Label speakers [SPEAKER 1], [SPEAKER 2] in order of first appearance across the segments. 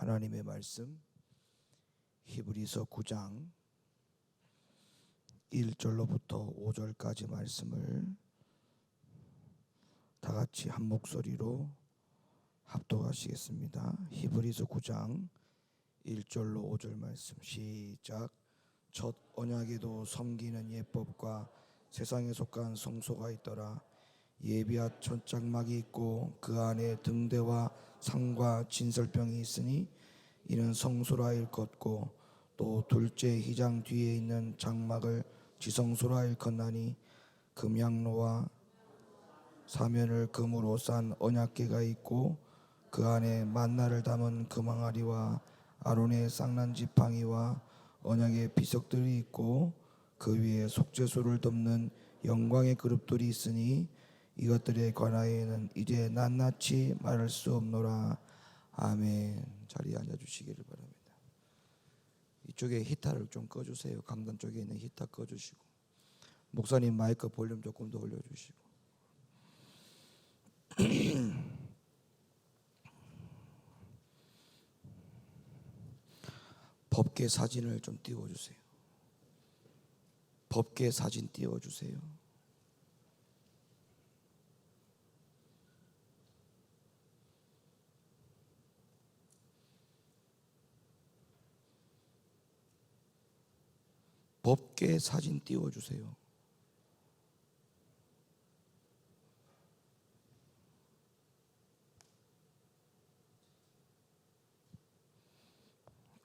[SPEAKER 1] 하나님의 말씀 히브리서 9장 1절로부터 5절까지 말씀을 다 같이 한 목소리로 합독하시겠습니다. 히브리서 9장 1절로 5절 말씀 시작. 첫 언약에도 섬기는 예법과 세상에 속한 성소가 있더라. 예비한 천장막이 있고 그 안에 등대와 상과 진설병이 있으니 이는 성소라 일컫고 또 둘째 휘장 뒤에 있는 장막을 지성소라 일컫나니 금양로와 사면을 금으로 싼 언약궤가 있고 그 안에 만나를 담은 금항아리와 아론의 쌍난 지팡이와 언약의 비석들이 있고 그 위에 속죄소를 덮는 영광의 그룹들이 있으니 이것들에 관하여는 이제 낱낱이 말할 수 없노라. 아멘. 자리에 앉아주시기를 바랍니다. 이쪽에 히타를 좀 꺼주세요. 강단 쪽에 있는 히타 꺼주시고, 목사님 마이크 볼륨 조금 더 올려주시고. 법계 사진을 좀 띄워주세요. 법계 사진 띄워주세요. 법계 사진 띄워주세요.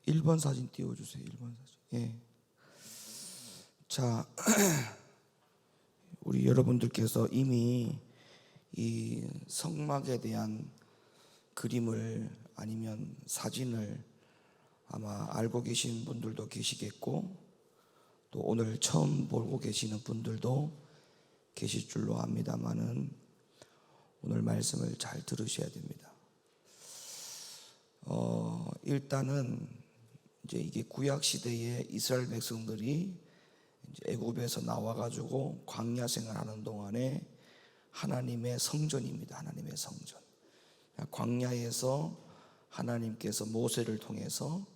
[SPEAKER 1] (1번) 사진 띄워주세요. 1번 사진. 예. 자, 우리 여러분들께서 이미 이 성막에 대한 그림을 아니면 사진을 아마 알고 계신 분들도 계시겠고, 또 오늘 처음 보고 계시는 분들도 계실 줄로 압니다만은 오늘 말씀을 잘 들으셔야 됩니다. 일단은 이제 이게 구약 시대에 이스라엘 백성들이 이제 애굽에서 나와가지고 광야 생활하는 동안에 하나님의 성전입니다. 하나님의 성전. 광야에서 하나님께서 모세를 통해서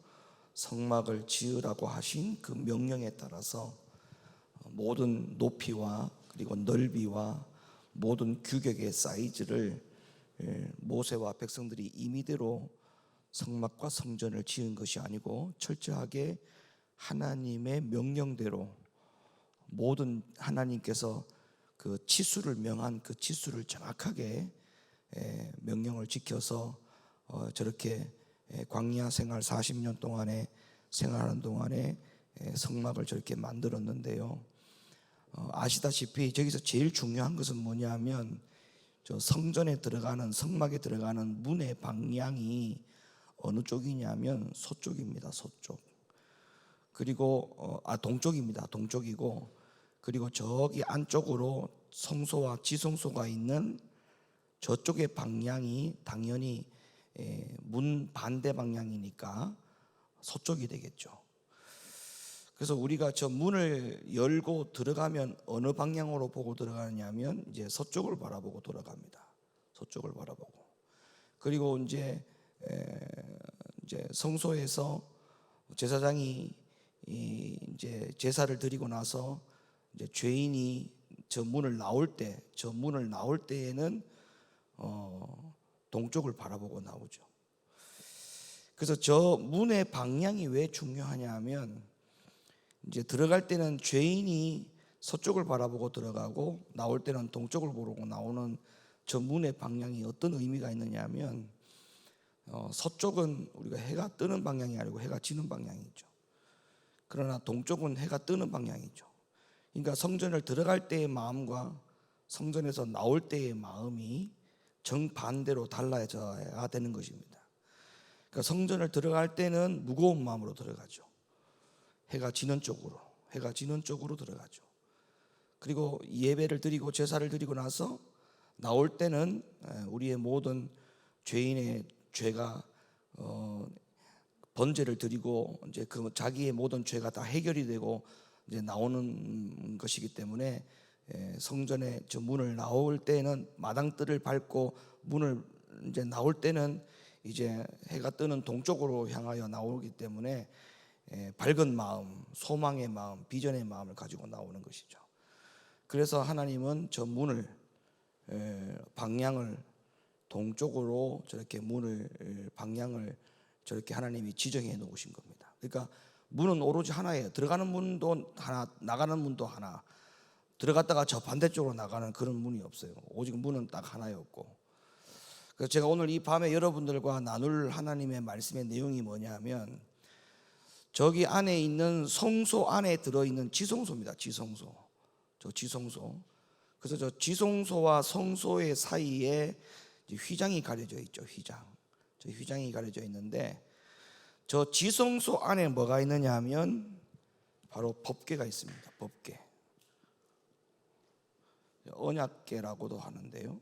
[SPEAKER 1] 성막을 지으라고 하신 그 명령에 따라서 모든 높이와 그리고 넓이와 모든 규격의 사이즈를 모세와 백성들이 임의대로 성막과 성전을 지은 것이 아니고 철저하게 하나님의 명령대로 모든 하나님께서 그 치수를 명한 그 치수를 정확하게 명령을 지켜서 저렇게 광야 생활 40년 동안에 생활하는 동안에 성막을 저렇게 만들었는데요. 아시다시피 저기서 제일 중요한 것은 뭐냐면 저 성전에 들어가는 성막에 들어가는 문의 방향이 어느 쪽이냐면 서쪽입니다. 서쪽. 그리고 동쪽입니다. 동쪽이고, 그리고 저기 안쪽으로 성소와 지성소가 있는 저쪽의 방향이 당연히 문 반대 방향이니까 서쪽이 되겠죠. 그래서 우리가 저 문을 열고 들어가면 어느 방향으로 보고 들어가느냐면 이제 서쪽을 바라보고 들어갑니다. 서쪽을 바라보고. 그리고 이제 성소에서 제사장이 이제 제사를 드리고 나서 이제 죄인이 저 문을 나올 때에는 동쪽을 바라보고 나오죠. 그래서 저 문의 방향이 왜 중요하냐면 이제 들어갈 때는 죄인이 서쪽을 바라보고 들어가고 나올 때는 동쪽을 보고 나오는 저 문의 방향이 어떤 의미가 있느냐면 서쪽은 우리가 해가 뜨는 방향이 아니고 해가 지는 방향이죠. 그러나 동쪽은 해가 뜨는 방향이죠. 그러니까 성전을 들어갈 때의 마음과 성전에서 나올 때의 마음이 정반대로 달라져야 되는 것입니다. 그러니까 성전을 들어갈 때는 무거운 마음으로 들어가죠. 해가 지는 쪽으로 들어가죠. 그리고 예배를 드리고 제사를 드리고 나서 나올 때는 우리의 모든 죄인의 죄가 번제를 드리고 이제 그 자기의 모든 죄가 다 해결이 되고 이제 나오는 것이기 때문에 성전에 저 문을 나올 때는 마당뜰을 밟고 문을 이제 나올 때는 이제 해가 뜨는 동쪽으로 향하여 나오기 때문에 밝은 마음, 소망의 마음, 비전의 마음을 가지고 나오는 것이죠. 그래서 하나님은 저 문을 방향을 동쪽으로 저렇게 문을 방향을 저렇게 하나님이 지정해 놓으신 겁니다. 그러니까 문은 오로지 하나예요. 들어가는 문도 하나, 나가는 문도 하나. 들어갔다가 저 반대쪽으로 나가는 그런 문이 없어요. 오직 문은 딱 하나였고. 그래서 제가 오늘 이 밤에 여러분들과 나눌 하나님의 말씀의 내용이 뭐냐면, 저기 안에 있는 성소 안에 들어있는 지성소입니다. 지성소. 저 지성소. 그래서 저 지성소와 성소의 사이에 휘장이 가려져 있죠. 휘장. 저 휘장이 가려져 있는데, 저 지성소 안에 뭐가 있느냐 하면 바로 법궤가 있습니다. 법궤. 언약궤라고도 하는데요.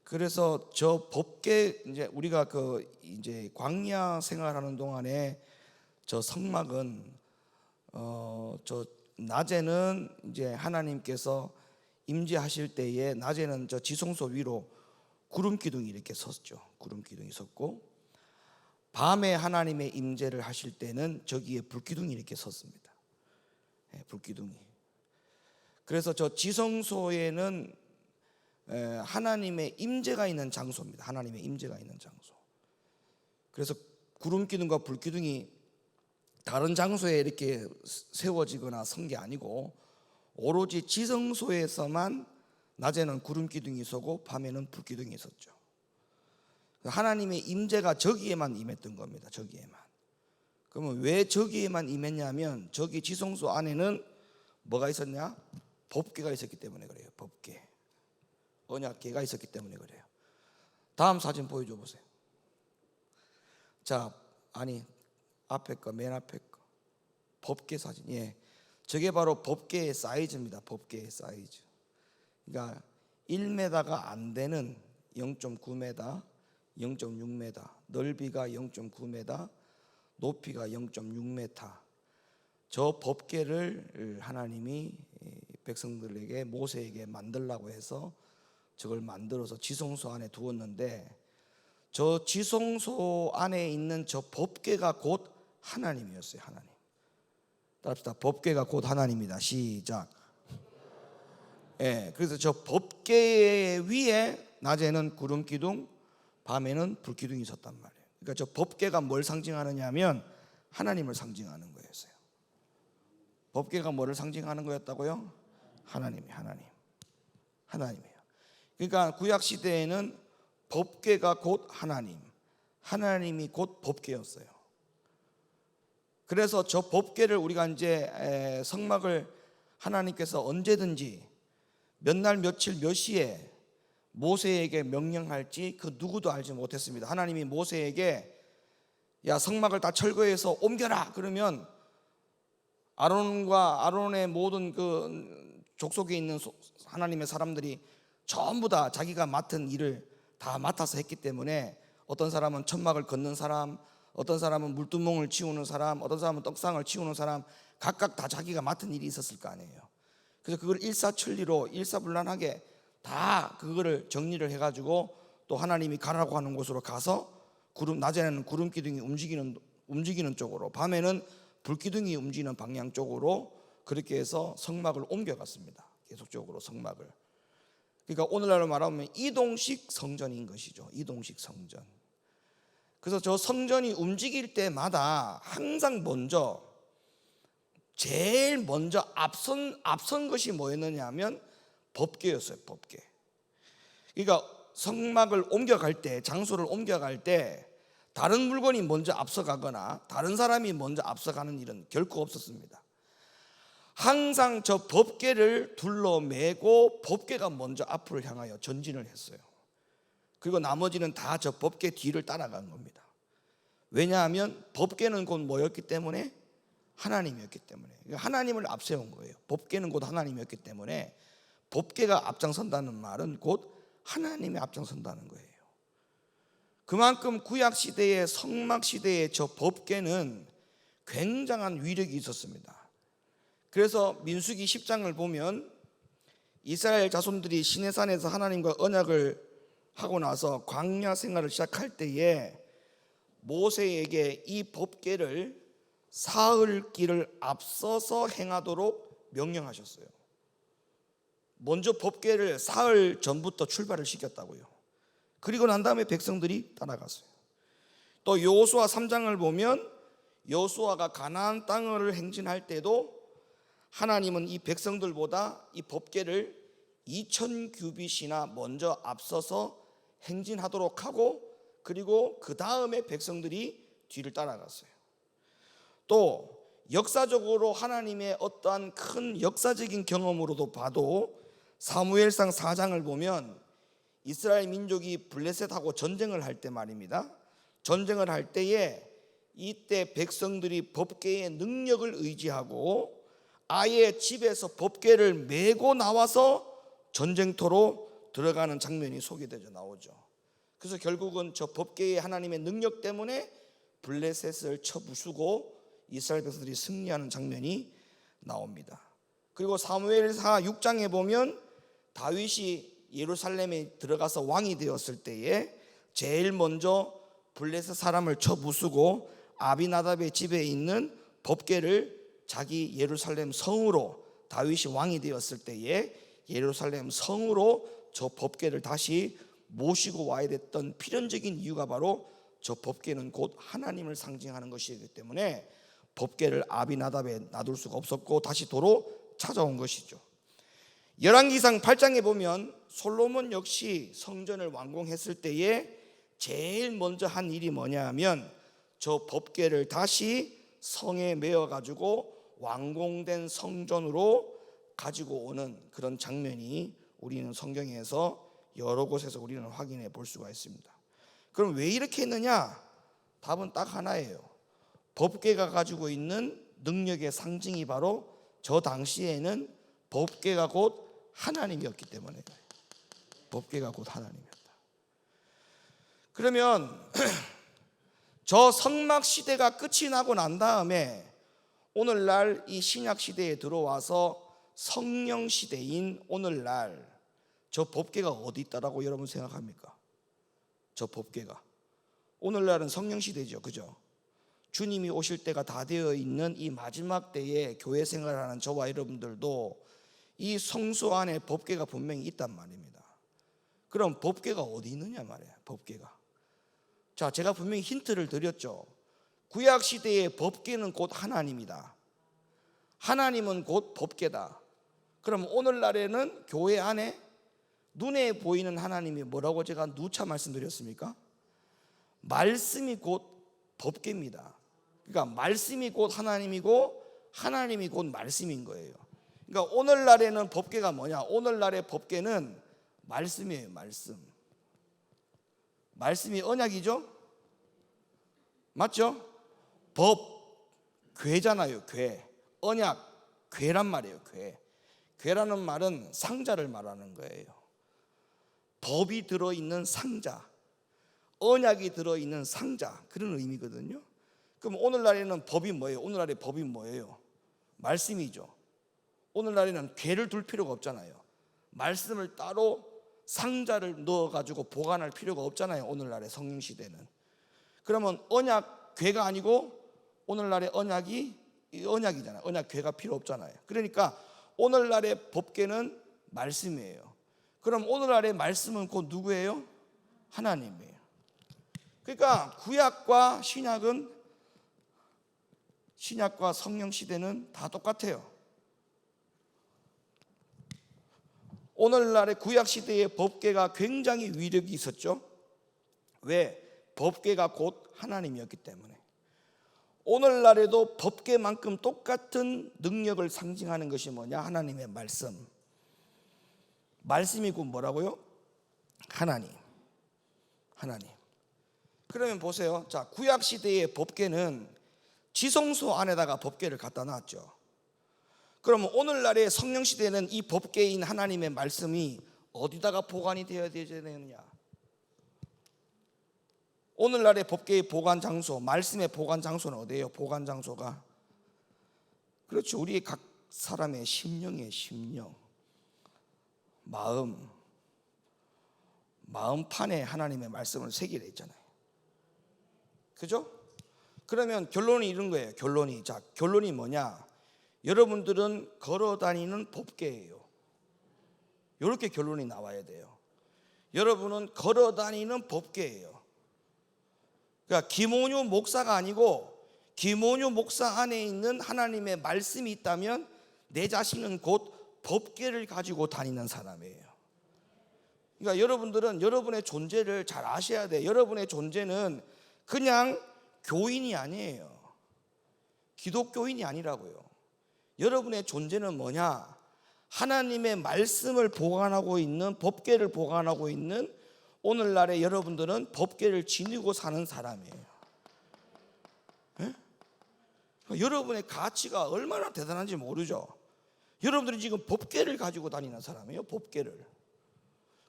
[SPEAKER 1] 그래서 저 법궤, 이제 우리가 이제 광야 생활하는 동안에 저 성막은 저 낮에는 이제 하나님께서 임재하실 때에 낮에는 저 지성소 위로 구름 기둥이 이렇게 섰죠. 구름 기둥이 섰고, 밤에 하나님의 임재를 하실 때는 저기에 불 기둥이 이렇게 섰습니다. 불 기둥이. 그래서 저 지성소에는 하나님의 임재가 있는 장소입니다. 하나님의 임재가 있는 장소. 그래서 구름 기둥과 불 기둥이 다른 장소에 이렇게 세워지거나 선 게 아니고, 오로지 지성소에서만 낮에는 구름 기둥이 서고 밤에는 불 기둥이 섰죠. 하나님의 임재가 저기에만 임했던 겁니다. 저기에만. 그러면 왜 저기에만 임했냐면, 저기 지성소 안에는 뭐가 있었냐? 법궤가 있었기 때문에 그래요. 법궤. 언약궤가 있었기 때문에 그래요. 다음 사진 보여줘 보세요. 자, 아니 앞에 거, 맨 앞에 거. 법궤 사진. 예. 저게 바로 법궤의 사이즈입니다. 법궤의 사이즈. 그러니까 1m가 안 되는 0.9m, 0.6m, 넓이가 0.9m, 높이가 0.6m. 저 법궤를 하나님이 백성들에게, 모세에게 만들라고 해서 저걸 만들어서 지성소 안에 두었는데, 저 지성소 안에 있는 저 법궤가 곧 하나님이었어요. 하나님. 따라합시다. 법궤가 곧 하나님이다. 시작. 예, 그래서 저 법궤 위에 낮에는 구름 기둥, 밤에는 불 기둥이 있었단 말이에요. 그러니까 저 법궤가 뭘 상징하느냐면 하나님을 상징하는 거였어요. 법궤가 뭐를 상징하는 거였다고요? 하나님이에요. 그러니까 구약 시대에는 법궤가 곧 하나님, 하나님이 곧 법궤였어요. 그래서 저 법궤를 우리가 이제 성막을 하나님께서 언제든지 몇 날 며칠 몇 시에 모세에게 명령할지 그 누구도 알지 못했습니다. 하나님이 모세에게 야, 성막을 다 철거해서 옮겨라 그러면 아론과 아론의 모든 그 족속에 있는 하나님의 사람들이 전부 다 자기가 맡은 일을 다 맡아서 했기 때문에, 어떤 사람은 천막을 걷는 사람, 어떤 사람은 물두멍을 치우는 사람, 어떤 사람은 떡상을 치우는 사람, 각각 다 자기가 맡은 일이 있었을 거 아니에요. 그래서 그걸 일사천리로 일사불란하게 다 그거를 정리를 해가지고 또 하나님이 가라고 하는 곳으로 가서 낮에는 구름 기둥이 움직이는 쪽으로, 밤에는 불 기둥이 움직이는 방향 쪽으로 그렇게 해서 성막을 옮겨갔습니다. 계속적으로 성막을. 그러니까 오늘날로 말하면 이동식 성전인 것이죠. 이동식 성전. 그래서 저 성전이 움직일 때마다 항상 제일 먼저 앞선 것이 뭐였느냐 하면 법궤였어요. 법궤. 그러니까 성막을 옮겨갈 때, 장소를 옮겨갈 때 다른 물건이 먼저 앞서가거나 다른 사람이 먼저 앞서가는 일은 결코 없었습니다. 항상 저 법궤를 둘러매고 법궤가 먼저 앞을 향하여 전진을 했어요. 그리고 나머지는 다 저 법궤 뒤를 따라간 겁니다. 왜냐하면 법궤는 곧 뭐였기 때문에? 하나님이었기 때문에. 하나님을 앞세운 거예요. 법궤는 곧 하나님이었기 때문에 법궤가 앞장선다는 말은 곧 하나님이 앞장선다는 거예요. 그만큼 구약 시대의 성막 시대의 저 법궤는 굉장한 위력이 있었습니다. 그래서 민수기 10장을 보면 이스라엘 자손들이 시내산에서 하나님과 언약을 하고 나서 광야 생활을 시작할 때에 모세에게 이 법궤를 사흘 길을 앞서서 행하도록 명령하셨어요. 먼저 법궤를 사흘 전부터 출발을 시켰다고요. 그리고 난 다음에 백성들이 따라갔어요. 또 여호수아 3장을 보면 여호수아가 가나안 땅을 행진할 때도 하나님은 이 백성들보다 이 법궤를 2000규빗이나 먼저 앞서서 행진하도록 하고, 그리고 그 다음에 백성들이 뒤를 따라갔어요. 또 역사적으로 하나님의 어떠한 큰 역사적인 경험으로도 봐도 사무엘상 4장을 보면 이스라엘 민족이 블레셋하고 전쟁을 할 때 말입니다. 전쟁을 할 때에 이때 백성들이 법궤의 능력을 의지하고 아예 집에서 법궤를 메고 나와서 전쟁터로 들어가는 장면이 소개되어 나오죠. 그래서 결국은 저 법궤의 하나님의 능력 때문에 블레셋을 쳐부수고 이스라엘 백성들이 승리하는 장면이 나옵니다. 그리고 사무엘하 6장에 보면 다윗이 예루살렘에 들어가서 왕이 되었을 때에 제일 먼저 블레셋 사람을 쳐부수고 아비나답의 집에 있는 법궤를 자기 예루살렘 성으로, 다윗이 왕이 되었을 때에 예루살렘 성으로 저 법궤를 다시 모시고 와야 됐던 필연적인 이유가 바로 저 법궤는 곧 하나님을 상징하는 것이기 때문에 법궤를 아비나답에 놔둘 수가 없었고 다시 도로 찾아온 것이죠. 열왕기상 8장에 보면 솔로몬 역시 성전을 완공했을 때에 제일 먼저 한 일이 뭐냐 하면 저 법궤를 다시 성에 메어 가지고 완공된 성전으로 가지고 오는 그런 장면이 우리는 성경에서 여러 곳에서 우리는 확인해 볼 수가 있습니다. 그럼 왜 이렇게 했느냐? 답은 딱 하나예요. 법궤가 가지고 있는 능력의 상징이 바로 저 당시에는 법궤가 곧 하나님이었기 때문에, 법궤가 곧 하나님이었다. 그러면 저 성막 시대가 끝이 나고 난 다음에 오늘날 이 신약 시대에 들어와서 성령 시대인 오늘날 저 법궤가 어디 있다라고 여러분 생각합니까? 저 법궤가 오늘날은 성령 시대죠, 그죠? 주님이 오실 때가 다 되어 있는 이 마지막 때에 교회 생활하는 저와 여러분들도 이 성소 안에 법궤가 분명히 있단 말입니다. 그럼 법궤가 어디 있느냐 말이에요. 법궤가. 자, 제가 분명히 힌트를 드렸죠. 구약 시대의 법궤는 곧 하나님이다. 하나님은 곧 법궤다. 그럼 오늘날에는 교회 안에 눈에 보이는 하나님이 뭐라고 제가 누차 말씀드렸습니까? 말씀이 곧 법궤입니다. 그러니까 말씀이 곧 하나님이고 하나님이 곧 말씀인 거예요. 그러니까 오늘날에는 법궤가 뭐냐? 오늘날의 법궤는 말씀이에요. 말씀. 말씀이 언약이죠? 맞죠? 법, 궤잖아요. 궤. 언약, 궤란 말이에요. 궤. 궤라는 말은 상자를 말하는 거예요. 법이 들어있는 상자, 언약이 들어있는 상자, 그런 의미거든요. 그럼 오늘날에는 법이 뭐예요? 오늘날의 법이 뭐예요? 말씀이죠. 오늘날에는 궤를 둘 필요가 없잖아요. 말씀을 따로 상자를 넣어가지고 보관할 필요가 없잖아요. 오늘날의 성령시대는. 그러면 언약 궤가 아니고 오늘날의 언약이 언약이잖아요. 언약 궤가 필요 없잖아요. 그러니까 오늘날의 법궤는 말씀이에요. 그럼 오늘날의 말씀은 곧 누구예요? 하나님이에요. 그러니까 구약과 신약과 성령 시대는 다 똑같아요. 오늘날의 구약 시대의 법궤가 굉장히 위력이 있었죠. 왜? 법궤가 곧 하나님이었기 때문에. 오늘날에도 법궤만큼 똑같은 능력을 상징하는 것이 뭐냐? 하나님의 말씀. 말씀이 곧 뭐라고요? 하나님. 하나님. 그러면 보세요. 자, 구약 시대의 법궤는 지성소 안에다가 법궤를 갖다 놨죠. 그러면 오늘날의 성령 시대는 이 법궤인 하나님의 말씀이 어디다가 보관이 되어야 되느냐? 오늘날의 법궤의 보관 장소, 말씀의 보관 장소는 어디예요? 보관 장소가 그렇죠. 우리 각 사람의 심령의 심령, 마음, 마음판에 하나님의 말씀을 새기려 했잖아요. 그죠? 그러면 결론이 이런 거예요. 결론이 뭐냐? 여러분들은 걸어다니는 법궤예요. 이렇게 결론이 나와야 돼요. 여러분은 걸어다니는 법궤예요. 그러니까 김온유 목사가 아니고 김온유 목사 안에 있는 하나님의 말씀이 있다면 내 자신은 곧 법궤를 가지고 다니는 사람이에요. 그러니까 여러분들은 여러분의 존재를 잘 아셔야 돼요. 여러분의 존재는 그냥 교인이 아니에요. 기독교인이 아니라고요. 여러분의 존재는 뭐냐? 하나님의 말씀을 보관하고 있는, 법궤를 보관하고 있는 오늘날의 여러분들은 법궤를 지니고 사는 사람이에요. 네? 여러분의 가치가 얼마나 대단한지 모르죠. 여러분들이 지금 법궤를 가지고 다니는 사람이에요. 법궤를.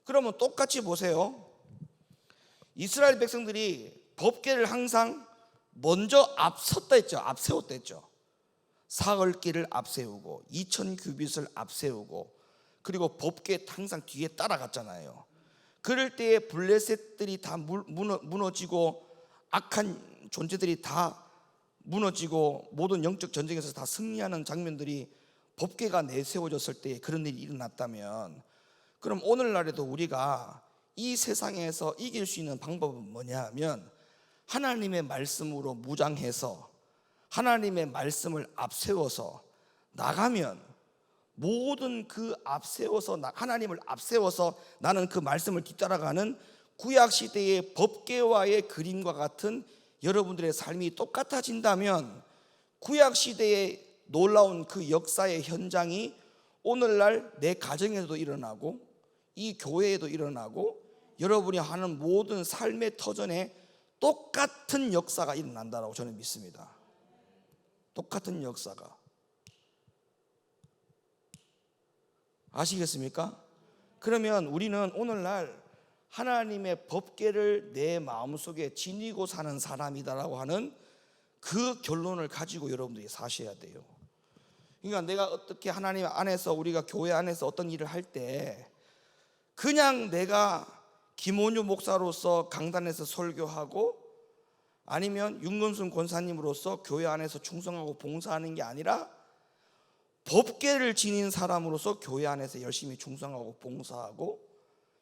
[SPEAKER 1] 그러면 똑같이 보세요. 이스라엘 백성들이 법궤를 항상 먼저 앞섰다 했죠. 앞세웠다 했죠. 사흘길을 앞세우고 2000규빗을 앞세우고 그리고 법궤 항상 뒤에 따라갔잖아요. 그럴 때에 블레셋들이 다 무너지고 악한 존재들이 다 무너지고 모든 영적 전쟁에서 다 승리하는 장면들이 법궤가 내세워졌을 때 그런 일이 일어났다면, 그럼 오늘날에도 우리가 이 세상에서 이길 수 있는 방법은 뭐냐 하면 하나님의 말씀으로 무장해서 하나님의 말씀을 앞세워서 나가면, 모든 그 앞세워서 하나님을 앞세워서 나는 그 말씀을 뒤따라가는 구약시대의 법궤와의 그림과 같은 여러분들의 삶이 똑같아진다면 구약시대의 놀라운 그 역사의 현장이 오늘날 내 가정에도 일어나고 이 교회에도 일어나고 여러분이 하는 모든 삶의 터전에 똑같은 역사가 일어난다고 저는 믿습니다. 똑같은 역사가. 아시겠습니까? 그러면 우리는 오늘날 하나님의 법궤를 내 마음속에 지니고 사는 사람이다라고 하는 그 결론을 가지고 여러분들이 사셔야 돼요. 그러니까 내가 어떻게 하나님 안에서, 우리가 교회 안에서 어떤 일을 할 때 그냥 내가 김온유 목사로서 강단에서 설교하고 아니면 윤건순 권사님으로서 교회 안에서 충성하고 봉사하는 게 아니라 법궤를 지닌 사람으로서 교회 안에서 열심히 충성하고 봉사하고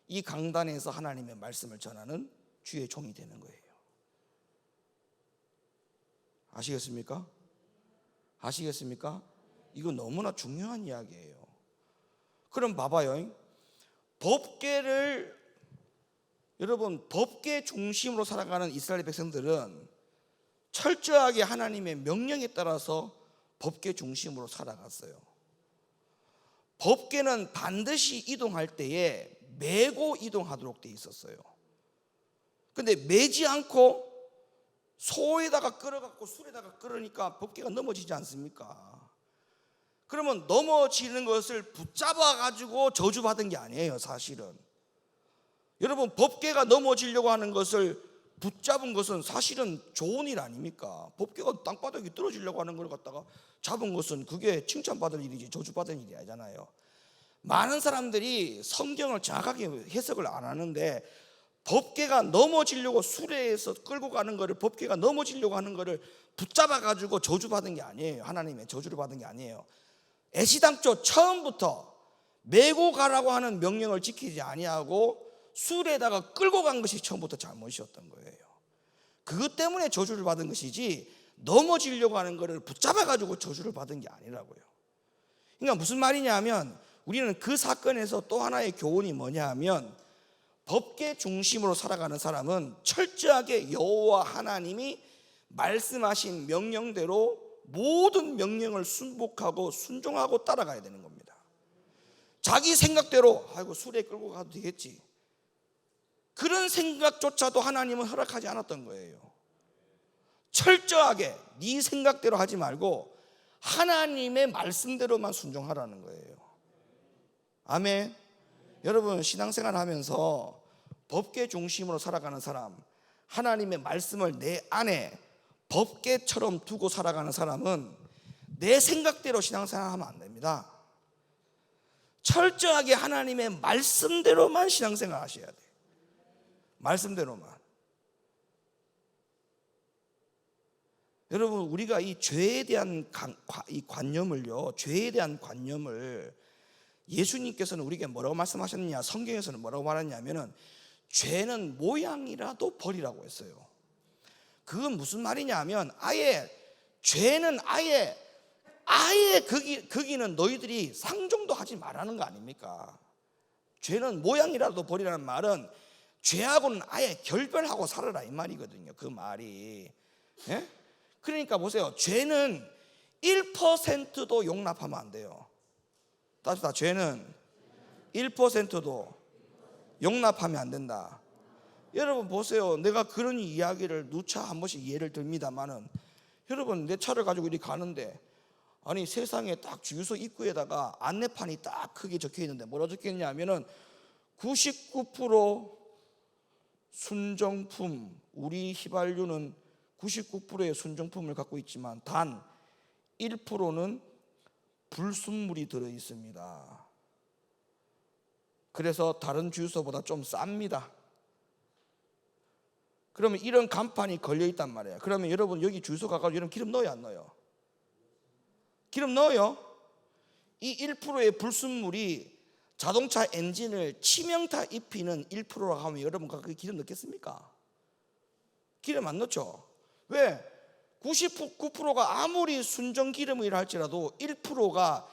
[SPEAKER 1] 이 강단에서 하나님의 말씀을 전하는 주의 종이 되는 거예요. 아시겠습니까? 아시겠습니까? 이거 너무나 중요한 이야기예요. 그럼 봐봐요. 법궤를, 여러분, 법궤 중심으로 살아가는 이스라엘 백성들은 철저하게 하나님의 명령에 따라서 법궤 중심으로 살아갔어요. 법궤는 반드시 이동할 때에 메고 이동하도록 돼 있었어요. 근데 메지 않고 소에다가 끌어갖고 술에다가 끌으니까 법궤가 넘어지지 않습니까? 그러면 넘어지는 것을 붙잡아 가지고 저주받은 게 아니에요, 사실은. 여러분, 법궤가 넘어지려고 하는 것을 붙잡은 것은 사실은 좋은 일 아닙니까? 법궤가 땅바닥에 떨어지려고 하는 걸 갖다가 잡은 것은 그게 칭찬받을 일이지 저주받을 일이 아니잖아요. 많은 사람들이 성경을 정확하게 해석을 안 하는데 법궤가 넘어지려고, 수레에서 끌고 가는 거를, 법궤가 넘어지려고 하는 거를 붙잡아 가지고 저주받은 게 아니에요. 하나님의 저주를 받은 게 아니에요. 애시당초 처음부터 메고 가라고 하는 명령을 지키지 아니하고 수레에다가 끌고 간 것이 처음부터 잘못이었던 거예요. 그것 때문에 저주를 받은 것이지 넘어지려고 하는 것을 붙잡아 가지고 저주를 받은 게 아니라고요. 그러니까 무슨 말이냐 하면, 우리는 그 사건에서 또 하나의 교훈이 뭐냐 하면, 법궤 중심으로 살아가는 사람은 철저하게 여호와 하나님이 말씀하신 명령대로 모든 명령을 순복하고 순종하고 따라가야 되는 겁니다. 자기 생각대로 아이고 수레 끌고 가도 되겠지, 그런 생각조차도 하나님은 허락하지 않았던 거예요. 철저하게 네 생각대로 하지 말고 하나님의 말씀대로만 순종하라는 거예요. 아멘. 여러분, 신앙생활 하면서 법궤 중심으로 살아가는 사람, 하나님의 말씀을 내 안에 법궤처럼 두고 살아가는 사람은 내 생각대로 신앙생활 하면 안 됩니다. 철저하게 하나님의 말씀대로만 신앙생활 하셔야 돼요. 말씀대로만. 여러분, 우리가 이 죄에 대한 이 관념을요, 죄에 대한 관념을 예수님께서는 우리에게 뭐라고 말씀하셨느냐, 성경에서는 뭐라고 말하냐면은 죄는 모양이라도 버리라고 했어요. 그건 무슨 말이냐 하면 아예 죄는 아예 거기는 너희들이 상종도 하지 말라는 거 아닙니까? 죄는 모양이라도 버리라는 말은 죄하고는 아예 결별하고 살아라 이 말이거든요. 그 말이. 예? 그러니까 보세요. 죄는 1%도 용납하면 안 돼요. 따뜻하 죄는 1%도 용납하면 안 된다. 여러분 보세요. 내가 그런 이야기를 누차 한 번씩 예를 듭니다만은, 여러분 내 차를 가지고 이렇게 가는데 아니 세상에 딱 주유소 입구에다가 안내판이 딱 크게 적혀 있는데 뭐라 적혀 있냐면은 99% 순정품, 우리 휘발유는 99%의 순정품을 갖고 있지만 단 1%는 불순물이 들어 있습니다. 그래서 다른 주유소보다 좀 쌉니다. 그러면 이런 간판이 걸려 있단 말이에요. 그러면 여러분 여기 주유소 가가지고 여러분 기름 넣어요, 안 넣어요? 기름 넣어요? 이 1%의 불순물이 자동차 엔진을 치명타 입히는 1%라고 하면 여러분 그 기름 넣겠습니까? 기름 안 넣죠. 왜? 99%가 아무리 순정 기름이라 할지라도 1%가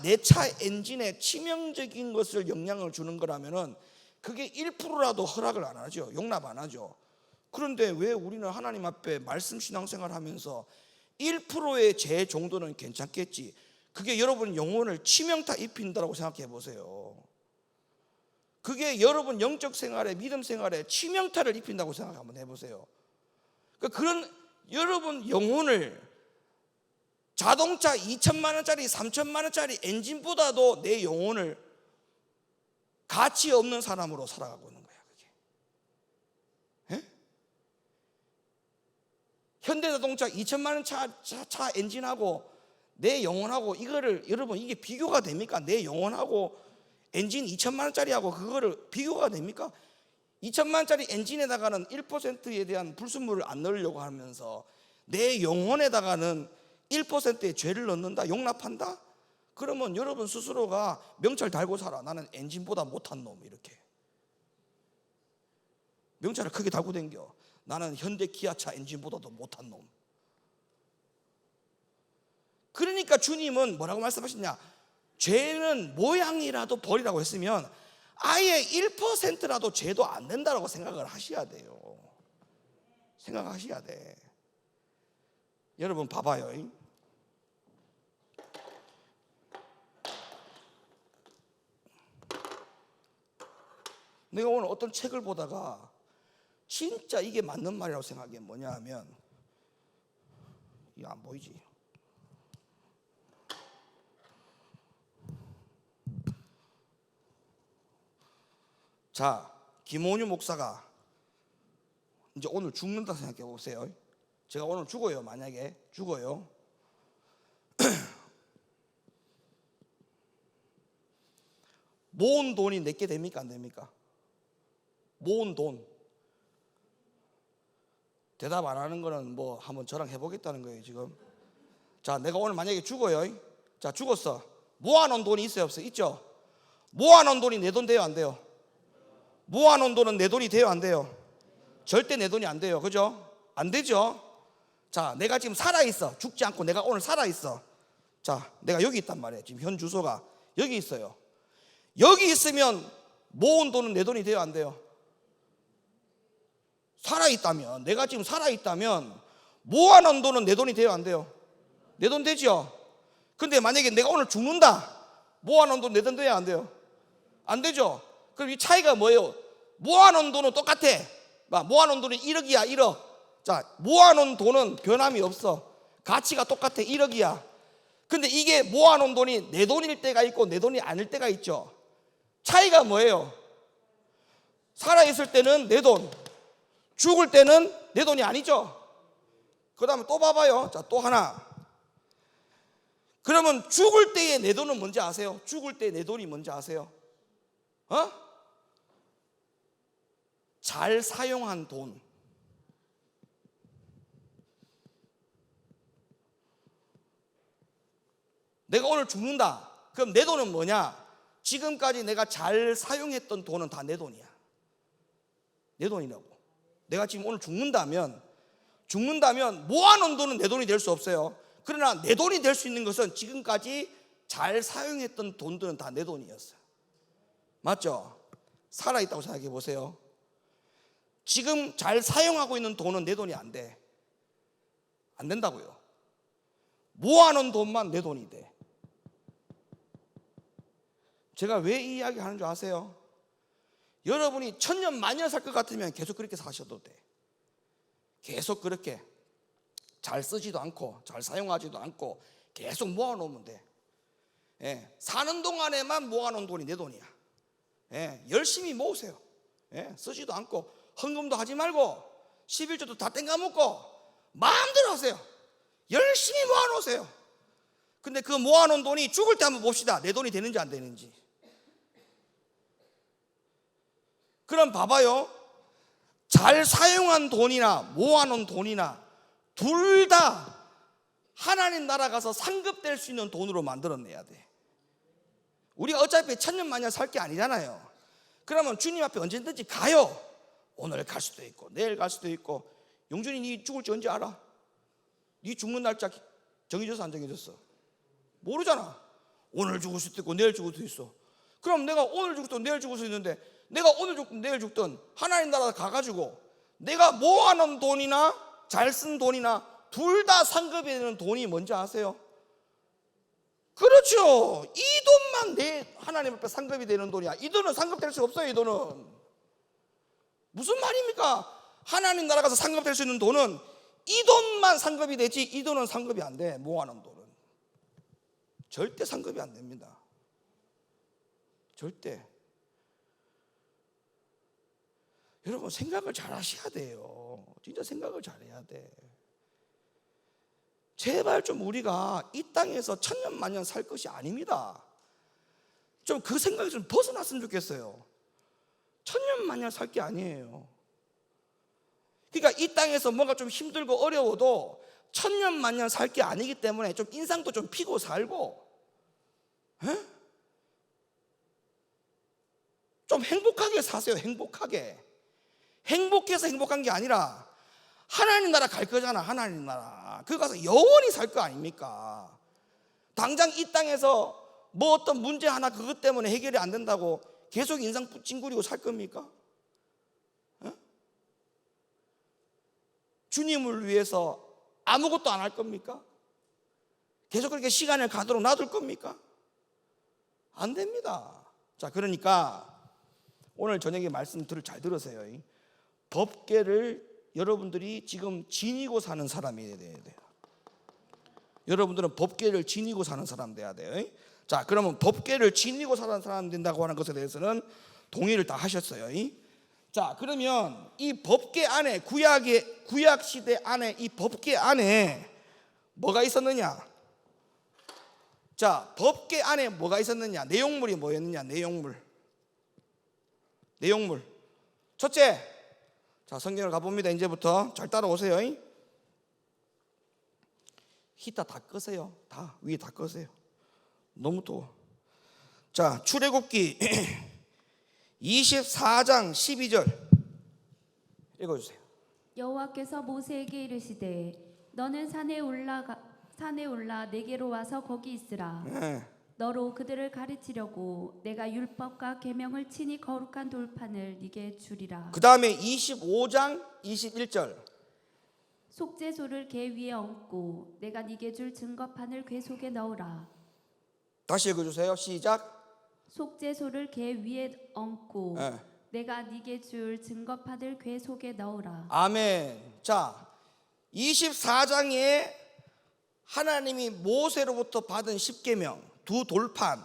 [SPEAKER 1] 내 차 엔진에 치명적인 것을 영향을 주는 거라면은 그게 1%라도 허락을 안 하죠. 용납 안 하죠. 그런데 왜 우리는 하나님 앞에 말씀 신앙생활 하면서 1%의 죄 정도는 괜찮겠지, 그게 여러분 영혼을 치명타 입힌다고 생각해 보세요. 그게 여러분 영적 생활에, 믿음 생활에 치명타를 입힌다고 생각 한번 해보세요. 그런 여러분 영혼을 자동차 2천만 원짜리 3천만 원짜리 엔진보다도 내 영혼을 가치 없는 사람으로 살아가고 있는 거야. 그게. 예? 현대자동차 2천만 원 차 엔진하고 내 영혼하고 이거를 여러분 이게 비교가 됩니까? 내 영혼하고 엔진 2천만 원짜리하고 그거를 비교가 됩니까? 2천만 원짜리 엔진에다가는 1%에 대한 불순물을 안 넣으려고 하면서 내 영혼에다가는 1%의 죄를 넣는다, 용납한다? 그러면 여러분 스스로가 명찰 달고 살아. 나는 엔진보다 못한 놈, 이렇게 명찰을 크게 달고 댕겨. 나는 현대 기아차 엔진보다도 못한 놈. 그러니까 주님은 뭐라고 말씀하셨냐, 죄는 모양이라도 버리라고 했으면 아예 1%라도 죄도 안 된다고 생각을 하셔야 돼요. 생각하셔야 돼. 여러분 봐봐요. 내가 오늘 어떤 책을 보다가 진짜 이게 맞는 말이라고 생각해. 뭐냐 하면, 이거 안 보이지? 자, 김원유 목사가 이제 오늘 죽는다 생각해 보세요. 제가 오늘 죽어요. 만약에 죽어요. 모은 돈이 내게 됩니까? 안 됩니까? 모은 돈. 대답 안 하는 거는 뭐 한번 저랑 해보겠다는 거예요 지금. 자, 내가 오늘 만약에 죽어요. 자, 죽었어. 모아놓은 돈이 있어요, 없어요? 있죠. 모아놓은 돈이 내 돈 돼요, 안 돼요? 모아놓은 돈은 내 돈이 돼요, 안 돼요? 절대 내 돈이 안 돼요, 그죠? 안 되죠. 자, 내가 지금 살아있어. 죽지 않고 내가 오늘 살아있어. 자, 내가 여기 있단 말이에요. 지금 현 주소가 여기 있어요. 여기 있으면 모은 돈은 내 돈이 돼요, 안 돼요? 살아있다면, 내가 지금 살아있다면 모아놓은 돈은 내 돈이 돼요, 안 돼요? 내 돈 되죠. 근데 만약에 내가 오늘 죽는다, 모아놓은 돈 내 돈 돼요, 안 돼요? 안 되죠. 그럼 이 차이가 뭐예요? 모아놓은 돈은 똑같아. 모아놓은 돈이 1억이야 1억. 자, 모아놓은 돈은 변함이 없어. 가치가 똑같아. 1억이야. 근데 이게 모아놓은 돈이 내 돈일 때가 있고 내 돈이 아닐 때가 있죠. 차이가 뭐예요? 살아있을 때는 내 돈, 죽을 때는 내 돈이 아니죠. 그 다음에 또 봐봐요. 자, 또 하나. 그러면 죽을 때의 내 돈은 뭔지 아세요? 죽을 때 내 돈이 뭔지 아세요? 잘 사용한 돈. 내가 오늘 죽는다. 그럼 내 돈은 뭐냐? 지금까지 내가 잘 사용했던 돈은 다 내 돈이야. 내 돈이라고. 내가 지금 오늘 죽는다면 모아놓은 돈은 내 돈이 될 수 없어요. 그러나 내 돈이 될 수 있는 것은 지금까지 잘 사용했던 돈들은 다 내 돈이었어요. 맞죠? 살아있다고 생각해 보세요. 지금 잘 사용하고 있는 돈은 내 돈이 안 돼. 안 된다고요. 모아놓은 돈만 내 돈이 돼. 제가 왜 이 이야기 하는 줄 아세요? 여러분이 천년 만년 살 것 같으면 계속 그렇게 사셔도 돼. 계속 그렇게 잘 쓰지도 않고 잘 사용하지도 않고 계속 모아놓으면 돼. 예, 사는 동안에만 모아놓은 돈이 내 돈이야. 예, 열심히 모으세요. 예, 쓰지도 않고 헌금도 하지 말고 11조도 다 땡가먹고 마음대로 하세요. 열심히 모아놓으세요. 근데 그 모아놓은 돈이 죽을 때 한번 봅시다. 내 돈이 되는지 안 되는지. 그럼 봐봐요. 잘 사용한 돈이나 모아놓은 돈이나 둘 다 하나님 나라 가서 상급될 수 있는 돈으로 만들어내야 돼. 우리가 어차피 천년만년 살 게 아니잖아요. 그러면 주님 앞에 언제든지 가요. 오늘 갈 수도 있고 내일 갈 수도 있고. 용준이 네 죽을지 언제 알아? 네 죽는 날짜 정해졌어 안 정해졌어? 모르잖아. 오늘 죽을 수도 있고 내일 죽을 수도 있어. 그럼 내가 오늘 죽든 내일 죽을 수 있는데 내가 오늘 죽든 내일 죽든 하나님 나라 가가지고 내가 모아놓은 돈이나 잘 쓴 돈이나 둘 다 상급이 되는 돈이 뭔지 아세요? 그렇죠. 이 돈만 내 하나님 앞에 상급이 되는 돈이야. 이 돈은 상급될 수 없어요. 이 돈은 무슨 말입니까? 하나님 나라 가서 상급될 수 있는 돈은 이 돈만 상급이 되지 이 돈은 상급이 안 돼. 모아놓은 돈은 절대 상급이 안 됩니다. 절대. 여러분 생각을 잘 하셔야 돼요. 진짜 생각을 잘해야 돼. 제발 좀 우리가 이 땅에서 천년만년 살 것이 아닙니다. 좀 그 생각이 좀 벗어났으면 좋겠어요. 천년만년 살 게 아니에요. 그러니까 이 땅에서 뭔가 좀 힘들고 어려워도 천년만년 살 게 아니기 때문에 좀 인상도 좀 피고 살고, 에? 좀 행복하게 사세요. 행복하게. 행복해서 행복한 게 아니라 하나님 나라 갈 거잖아. 하나님 나라 그 가서 영원히 살 거 아닙니까? 당장 이 땅에서 뭐 어떤 문제 하나 그것 때문에 해결이 안 된다고 계속 인상 찡그리고 살 겁니까? 에? 주님을 위해서 아무것도 안 할 겁니까? 계속 그렇게 시간을 가도록 놔둘 겁니까? 안 됩니다. 자, 그러니까 오늘 저녁에 말씀들을 잘 들으세요. 법궤를 여러분들이 지금 지니고 사는 사람이 돼야 돼요. 여러분들은 법궤를 지니고 사는 사람 돼야 돼요. 자, 그러면 법궤를 지니고 사는 사람 된다고 하는 것에 대해서는 동의를 다 하셨어요. 자, 그러면 이 법궤 안에 구약 시대 안에 이 법궤 안에 뭐가 있었느냐? 자, 법궤 안에 뭐가 있었느냐? 내용물이 뭐였느냐? 내용물. 첫째, 자, 성경을 가봅니다. 이제부터 잘 따라오세요. 히터 다 끄세요. 다 위에 다 끄세요. 너무 더워. 자, 출애굽기 24장 12절 읽어주세요.
[SPEAKER 2] 여호와께서 모세에게 이르시되 너는 산에 올라 내게로 와서 거기 있으라.
[SPEAKER 1] 네.
[SPEAKER 2] 너로 그들을 가르치려고 내가 율법과 계명을 친히 거룩한 돌판을 네게 주리라.
[SPEAKER 1] 그 다음에 25장 21절
[SPEAKER 2] 속죄소를 궤 위에 얹고 내가 네게 줄 증거판을 궤 속에 넣으라.
[SPEAKER 1] 다시 읽어주세요. 시작.
[SPEAKER 2] 속죄소를 궤 위에 얹고
[SPEAKER 1] 네.
[SPEAKER 2] 내가 네게 줄 증거판을 궤 속에 넣으라.
[SPEAKER 1] 아멘. 자, 24장에 하나님이 모세로부터 받은 십계명 두 돌판,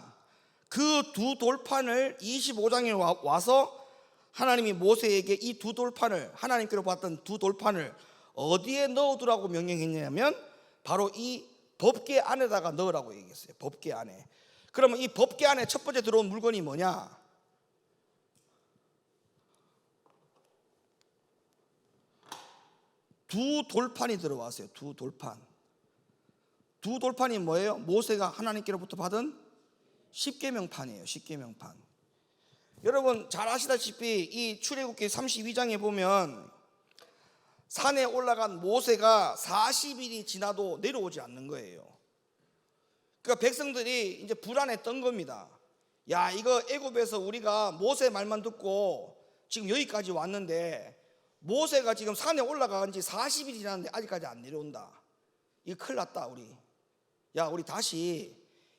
[SPEAKER 1] 그 두 돌판을 25장에 와서 하나님이 모세에게 이 두 돌판을, 하나님께로 받던 두 돌판을 어디에 넣어두라고 명령했냐면 바로 이 법궤 안에다가 넣으라고 얘기했어요. 법궤 안에. 그러면 이 법궤 안에 첫 번째 들어온 물건이 뭐냐? 두 돌판이 들어왔어요. 두 돌판. 두 돌판이 뭐예요? 모세가 하나님께로부터 받은 십계명판이에요. 십계명판. 여러분 잘 아시다시피 이 출애굽기 32장에 보면 산에 올라간 모세가 40일이 지나도 내려오지 않는 거예요. 그러니까 백성들이 이제 불안했던 겁니다. 야, 이거 애굽에서 우리가 모세 말만 듣고 지금 여기까지 왔는데 모세가 지금 산에 올라간 지 40일이 지났는데 아직까지 안 내려온다. 이거 큰일 났다 우리. 야, 우리 다시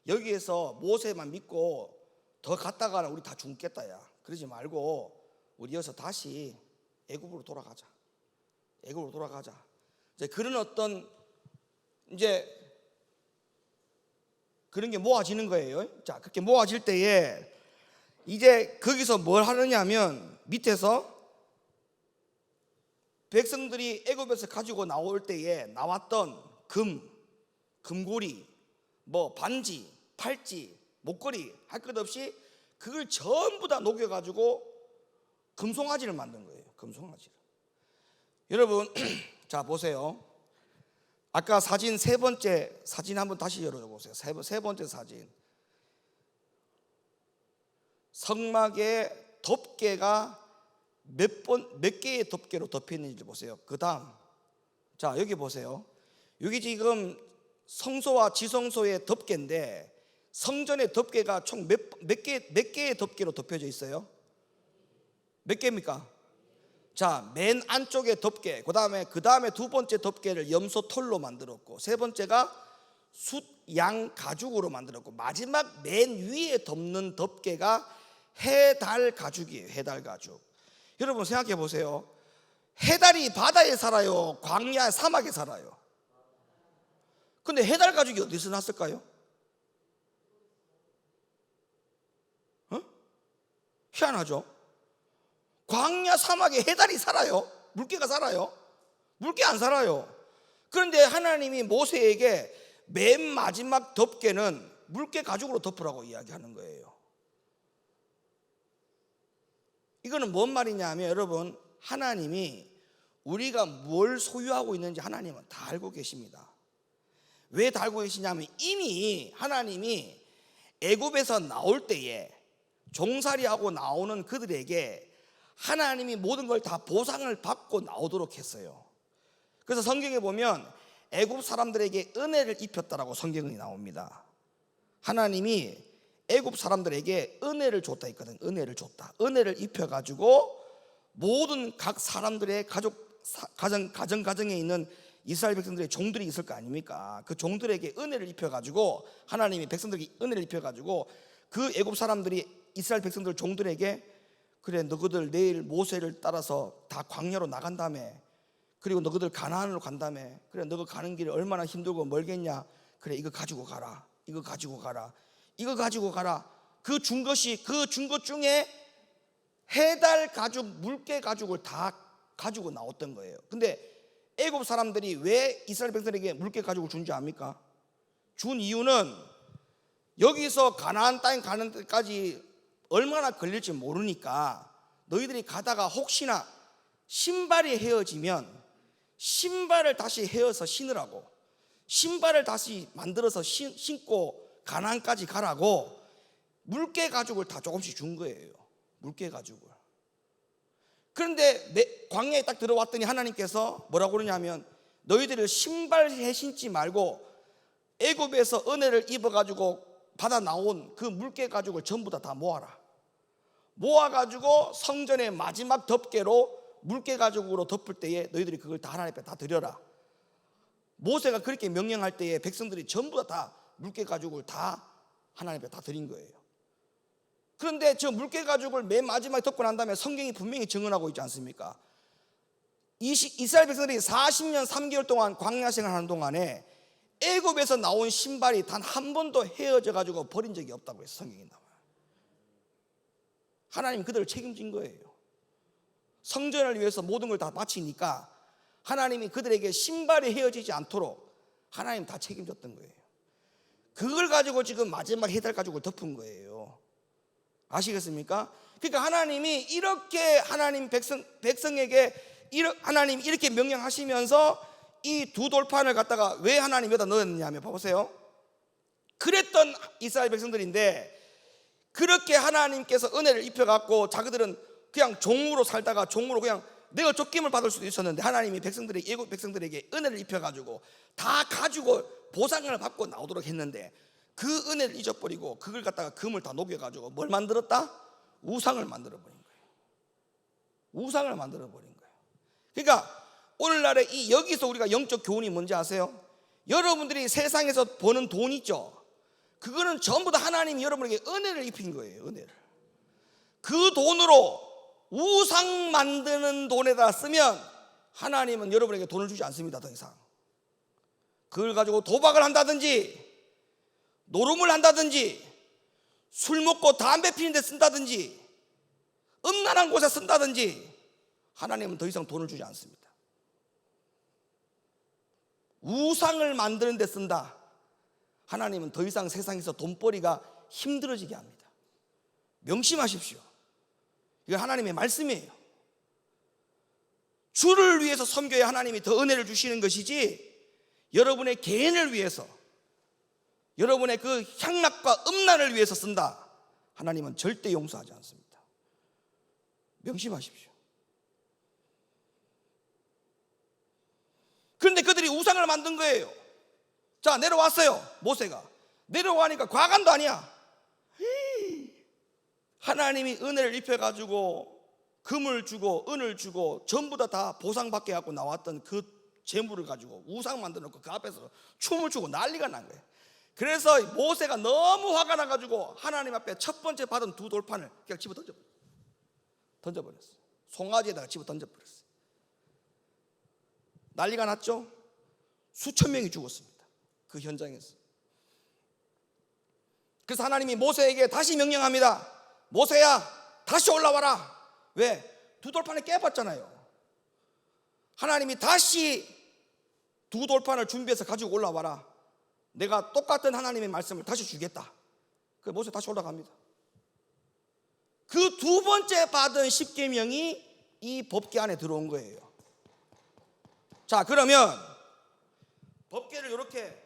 [SPEAKER 1] 여기에서 모세만 믿고 더 갔다가는 우리 다 죽겠다. 야, 그러지 말고 우리 여기서 다시 애굽으로 돌아가자. 애굽으로 돌아가자. 이제 그런 어떤 이제 그런 게 모아지는 거예요. 자, 그렇게 모아질 때에 이제 거기서 뭘 하느냐면 밑에서 백성들이 애굽에서 가지고 나올 때에 나왔던 금고리, 뭐 반지, 팔찌, 목걸이 할 것 없이 그걸 전부 다 녹여가지고 금송아지를 만든 거예요. 금송아지를. 여러분 자 보세요. 아까 사진 세 번째 사진 한번 다시 열어보세요. 세 번째 사진. 성막의 덮개가 몇 개의 덮개로 덮여 있는지 보세요. 그 다음 자 여기 보세요. 여기 지금 성소와 지성소의 덮개인데 성전의 덮개가 총 몇 개의 덮개로 덮여져 있어요? 몇 개입니까? 자, 맨 안쪽에 덮개, 그 다음에 두 번째 덮개를 염소 털로 만들었고, 세 번째가 숫양 가죽으로 만들었고, 마지막 맨 위에 덮는 덮개가 해달 가죽이에요. 해달 가죽. 여러분 생각해 보세요. 해달이 바다에 살아요? 광야 사막에 살아요? 근데 해달 가죽이 어디서 났을까요? 희한하죠? 광야 사막에 해달이 살아요? 물개가 살아요? 물개 안 살아요. 그런데 하나님이 모세에게 맨 마지막 덮개는 물개 가죽으로 덮으라고 이야기하는 거예요. 이거는 뭔 말이냐 하면 여러분 하나님이 우리가 뭘 소유하고 있는지 하나님은 다 알고 계십니다. 왜 다 알고 계시냐면 이미 하나님이 애굽에서 나올 때에 종살이하고 나오는 그들에게 하나님이 모든 걸 다 보상을 받고 나오도록 했어요. 그래서 성경에 보면 애굽 사람들에게 은혜를 입혔다라고 성경이 나옵니다. 하나님이 애굽 사람들에게 은혜를 줬다 했거든. 은혜를 줬다. 은혜를 입혀가지고 모든 각 사람들의 가정에 있는 이스라엘 백성들의 종들이 있을 거 아닙니까? 그 종들에게 은혜를 입혀가지고 하나님이 백성들에게 은혜를 입혀가지고 그 애굽 사람들이 이스라엘 백성들 종들에게 그래 너희들 내일 모세를 따라서 다 광야로 나간 다음에 그리고 너희들 가나안으로 간 다음에 그래 너희 가는 길이 얼마나 힘들고 멀겠냐 그래 이거 가지고 가라 이거 가지고 가라 이거 가지고 가라 그 준 것 중에 해달 가죽 물개 가죽을 다 가지고 나왔던 거예요. 근데 애굽 사람들이 왜 이스라엘 백성에게 물개 가죽을 준지 압니까? 준 이유는 여기서 가나안 땅에 가는 데까지 얼마나 걸릴지 모르니까 너희들이 가다가 혹시나 신발이 헤어지면 신발을 다시 헤어서 신으라고 신발을 다시 만들어서 신고 가나안까지 가라고 물개 가죽을 다 조금씩 준 거예요. 물개 가죽을. 그런데 광야에 딱 들어왔더니 하나님께서 뭐라고 그러냐면 너희들을 신발에 신지 말고 애굽에서 은혜를 입어가지고 받아 나온 그 물개 가죽을 전부 다 모아라. 모아가지고 성전의 마지막 덮개로 물개 가죽으로 덮을 때에 너희들이 그걸 다 하나님 앞에 다 드려라. 모세가 그렇게 명령할 때에 백성들이 전부 다 물개 가죽을 다 하나님 앞에 다 드린 거예요. 그런데 저 물개 가죽을 맨 마지막에 덮고 난 다음에 성경이 분명히 증언하고 있지 않습니까? 이스라엘 백성들이 40년 3개월 동안 광야 생활하는 동안에 애굽에서 나온 신발이 단 한 번도 헤어져 가지고 버린 적이 없다고 해서 성경이 나와요. 하나님 그들을 책임진 거예요. 성전을 위해서 모든 걸 다 바치니까 하나님이 그들에게 신발이 헤어지지 않도록 하나님 다 책임졌던 거예요. 그걸 가지고 지금 마지막 해달 가죽을 덮은 거예요. 아시겠습니까? 그러니까 하나님이 이렇게 하나님 백성에게 하나님 이렇게 명령하시면서 이 두 돌판을 갖다가 왜 하나님 여기다 넣었냐면 봐보세요. 그랬던 이스라엘 백성들인데 그렇게 하나님께서 은혜를 입혀갖고 자기들은 그냥 종으로 살다가 종으로 그냥 내가 쫓김을 받을 수도 있었는데 하나님이 백성들에게, 애국 백성들에게 은혜를 입혀가지고 다 가지고 보상을 받고 나오도록 했는데 그 은혜를 잊어버리고 그걸 갖다가 금을 다 녹여가지고 뭘 만들었다? 우상을 만들어버린 거예요. 우상을 만들어버린 거예요. 그러니까 오늘날에 이 여기서 우리가 영적 교훈이 뭔지 아세요? 여러분들이 세상에서 버는 돈 있죠? 그거는 전부 다 하나님이 여러분에게 은혜를 입힌 거예요. 은혜를. 그 돈으로 우상 만드는 돈에다 쓰면 하나님은 여러분에게 돈을 주지 않습니다. 더 이상. 그걸 가지고 도박을 한다든지 노름을 한다든지 술 먹고 담배 피는 데 쓴다든지 음란한 곳에 쓴다든지 하나님은 더 이상 돈을 주지 않습니다. 우상을 만드는 데 쓴다. 하나님은 더 이상 세상에서 돈벌이가 힘들어지게 합니다. 명심하십시오. 이거 하나님의 말씀이에요. 주를 위해서 섬겨야 하나님이 더 은혜를 주시는 것이지 여러분의 개인을 위해서 여러분의 그 향락과 음란을 위해서 쓴다. 하나님은 절대 용서하지 않습니다. 명심하십시오. 그런데 그들이 우상을 만든 거예요. 자, 내려왔어요. 모세가 내려가니까 과간도 아니야. 하나님이 은혜를 입혀가지고 금을 주고 은을 주고 전부 다 보상받게 하고 나왔던 그 재물을 가지고 우상 만들어놓고 그 앞에서 춤을 추고 난리가 난 거예요. 그래서 모세가 너무 화가 나가지고 하나님 앞에 첫 번째 받은 두 돌판을 그냥 집어 던져버렸어요. 송아지에다가 집어 던져버렸어요. 난리가 났죠. 수천 명이 죽었습니다. 그 현장에서. 그래서 하나님이 모세에게 다시 명령합니다. 모세야, 다시 올라와라. 왜? 두 돌판을 깨봤잖아요. 하나님이 다시 두 돌판을 준비해서 가지고 올라와라. 내가 똑같은 하나님의 말씀을 다시 주겠다. 그래서 모세 다시 올라갑니다. 그 두 번째 받은 십계명이 이 법궤 안에 들어온 거예요. 자, 그러면 법궤를 이렇게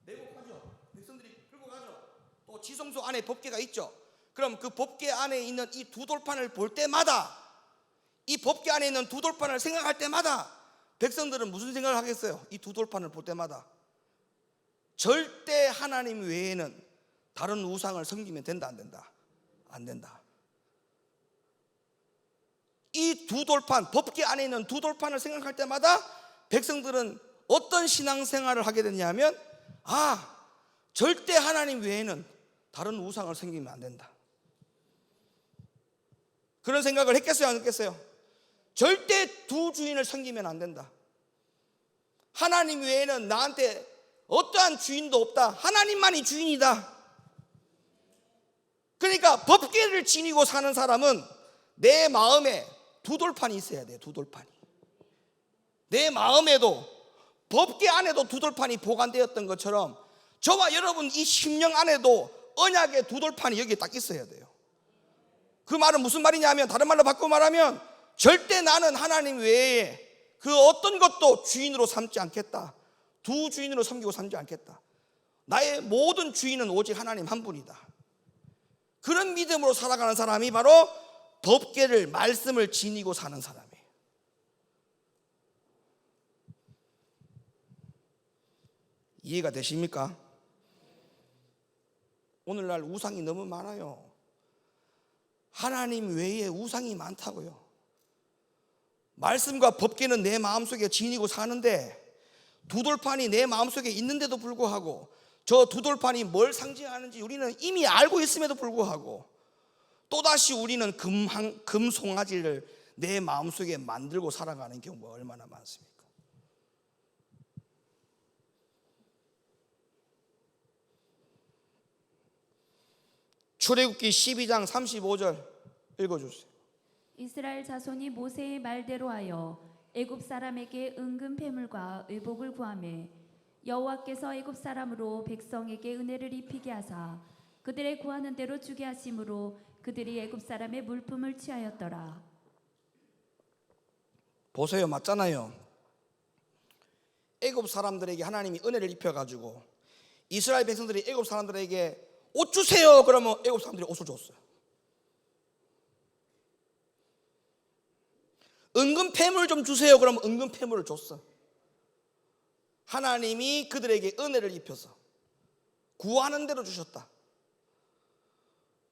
[SPEAKER 1] 메고 가죠. 백성들이 끌고 가죠. 또 지성소 안에 법궤가 있죠. 그럼 그 법궤 안에 있는 이 두 돌판을 볼 때마다, 이 법궤 안에 있는 두 돌판을 생각할 때마다 백성들은 무슨 생각을 하겠어요? 이 두 돌판을 볼 때마다 절대 하나님 외에는 다른 우상을 섬기면 된다, 안 된다? 안 된다. 이 두 돌판, 법궤 안에 있는 두 돌판을 생각할 때마다 백성들은 어떤 신앙생활을 하게 됐냐면, 절대 하나님 외에는 다른 우상을 섬기면 안 된다. 그런 생각을 했겠어요, 안 했겠어요? 절대 두 주인을 섬기면 안 된다. 하나님 외에는 나한테 어떠한 주인도 없다. 하나님만이 주인이다. 그러니까 법궤를 지니고 사는 사람은 내 마음에 두 돌판이 있어야 돼요. 두 돌판이. 내 마음에도 법궤 안에도 두 돌판이 보관되었던 것처럼 저와 여러분 이 심령 안에도 언약의 두 돌판이 여기에 딱 있어야 돼요. 그 말은 무슨 말이냐면, 다른 말로 바꾸고 말하면 절대 나는 하나님 외에 그 어떤 것도 주인으로 삼지 않겠다. 두 주인으로 섬기고 삼지 않겠다. 나의 모든 주인은 오직 하나님 한 분이다. 그런 믿음으로 살아가는 사람이 바로 법궤를, 말씀을 지니고 사는 사람이에요. 이해가 되십니까? 오늘날 우상이 너무 많아요. 하나님 외에 우상이 많다고요. 말씀과 법궤는 내 마음속에 지니고 사는데 두 돌판이 내 마음속에 있는데도 불구하고 저 두 돌판이 뭘 상징하는지 우리는 이미 알고 있음에도 불구하고 또다시 우리는 금 송아지를 내 마음속에 만들고 살아가는 경우가 얼마나 많습니까? 출애굽기 12장 35절 읽어주세요.
[SPEAKER 2] 이스라엘 자손이 모세의 말대로 하여 애굽 사람에게 은금 패물과 의복을 구하매 여호와께서 애굽 사람으로 백성에게 은혜를 입히게 하사 그들의 구하는 대로 주게 하심으로 그들이 애굽 사람의 물품을 취하였더라.
[SPEAKER 1] 보세요, 맞잖아요. 애굽 사람들에게 하나님이 은혜를 입혀가지고 이스라엘 백성들이 애굽 사람들에게 옷 주세요 그러면 애굽 사람들이 옷을 줬어요. 은금 패물 좀 주세요 그러면 은금 패물을 줬어. 하나님이 그들에게 은혜를 입혀서 구하는 대로 주셨다.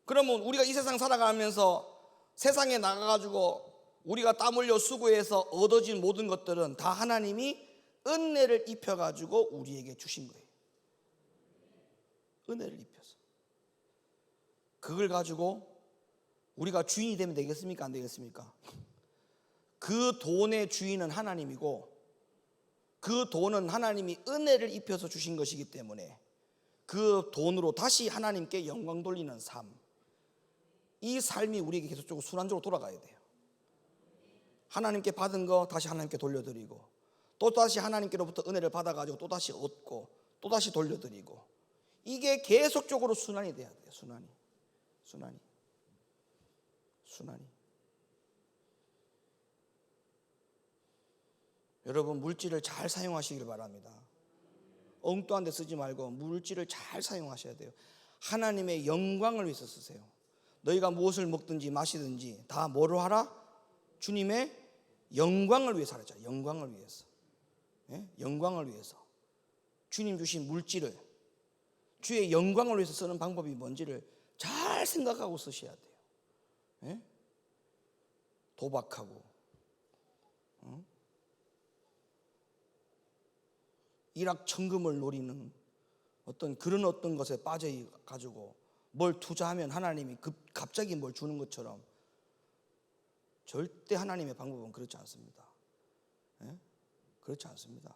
[SPEAKER 1] 그러면 우리가 이 세상 살아가면서 세상에 나가가지고 우리가 땀 흘려 수고해서 얻어진 모든 것들은 다 하나님이 은혜를 입혀가지고 우리에게 주신 거예요. 은혜를 입혀서. 그걸 가지고 우리가 주인이 되면 되겠습니까? 안 되겠습니까? 그 돈의 주인은 하나님이고 그 돈은 하나님이 은혜를 입혀서 주신 것이기 때문에 그 돈으로 다시 하나님께 영광 돌리는 삶, 이 삶이 우리에게 계속적으로 순환적으로 돌아가야 돼요. 하나님께 받은 거 다시 하나님께 돌려드리고 또 다시 하나님께로부터 은혜를 받아가지고 또 다시 얻고 또 다시 돌려드리고, 이게 계속적으로 순환이 돼야 돼요. 순환이. 여러분, 물질을 잘 사용하시길 바랍니다. 엉뚱한 데 쓰지 말고 물질을 잘 사용하셔야 돼요. 하나님의 영광을 위해서 쓰세요. 너희가 무엇을 먹든지 마시든지 다 뭐로 하라? 주님의 영광을 위해서 하자. 영광을 위해서. 예? 영광을 위해서. 주님 주신 물질을 주의 영광을 위해서 쓰는 방법이 뭔지를 잘 생각하고 쓰셔야 돼요. 예? 도박하고 일확천금을 노리는 어떤 것에 빠져 가지고 뭘 투자하면 하나님이 갑자기 뭘 주는 것처럼, 절대 하나님의 방법은 그렇지 않습니다. 예? 그렇지 않습니다.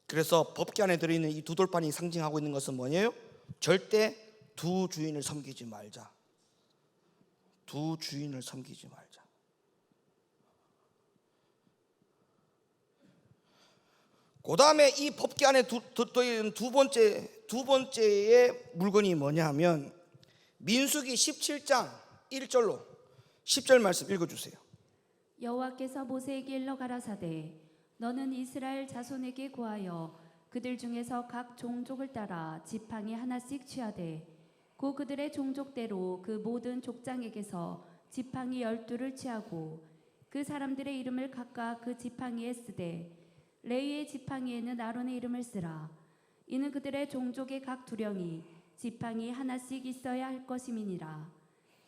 [SPEAKER 1] 그래서 법궤 안에 들어있는 이 두 돌판이 상징하고 있는 것은 뭐예요? 절대 두 주인을 섬기지 말자. 두 주인을 섬기지 말자. 그 다음에 이 법궤 안에 들어있는 두 번째의 물건이 뭐냐 하면 민수기 17장 1절로 10절 말씀 읽어주세요.
[SPEAKER 2] 여호와께서 모세에게 일러 가라사대 너는 이스라엘 자손에게 구하여 그들 중에서 각 종족을 따라 지팡이 하나씩 취하되 고 그들의 종족대로 그 모든 족장에게서 지팡이 12를 취하고 그 사람들의 이름을 각각 그 지팡이에 쓰되 레위의 지팡이에는 아론의 이름을 쓰라. 이는 그들의 종족의 각 두령이 지팡이 하나씩 있어야 할 것임이니라.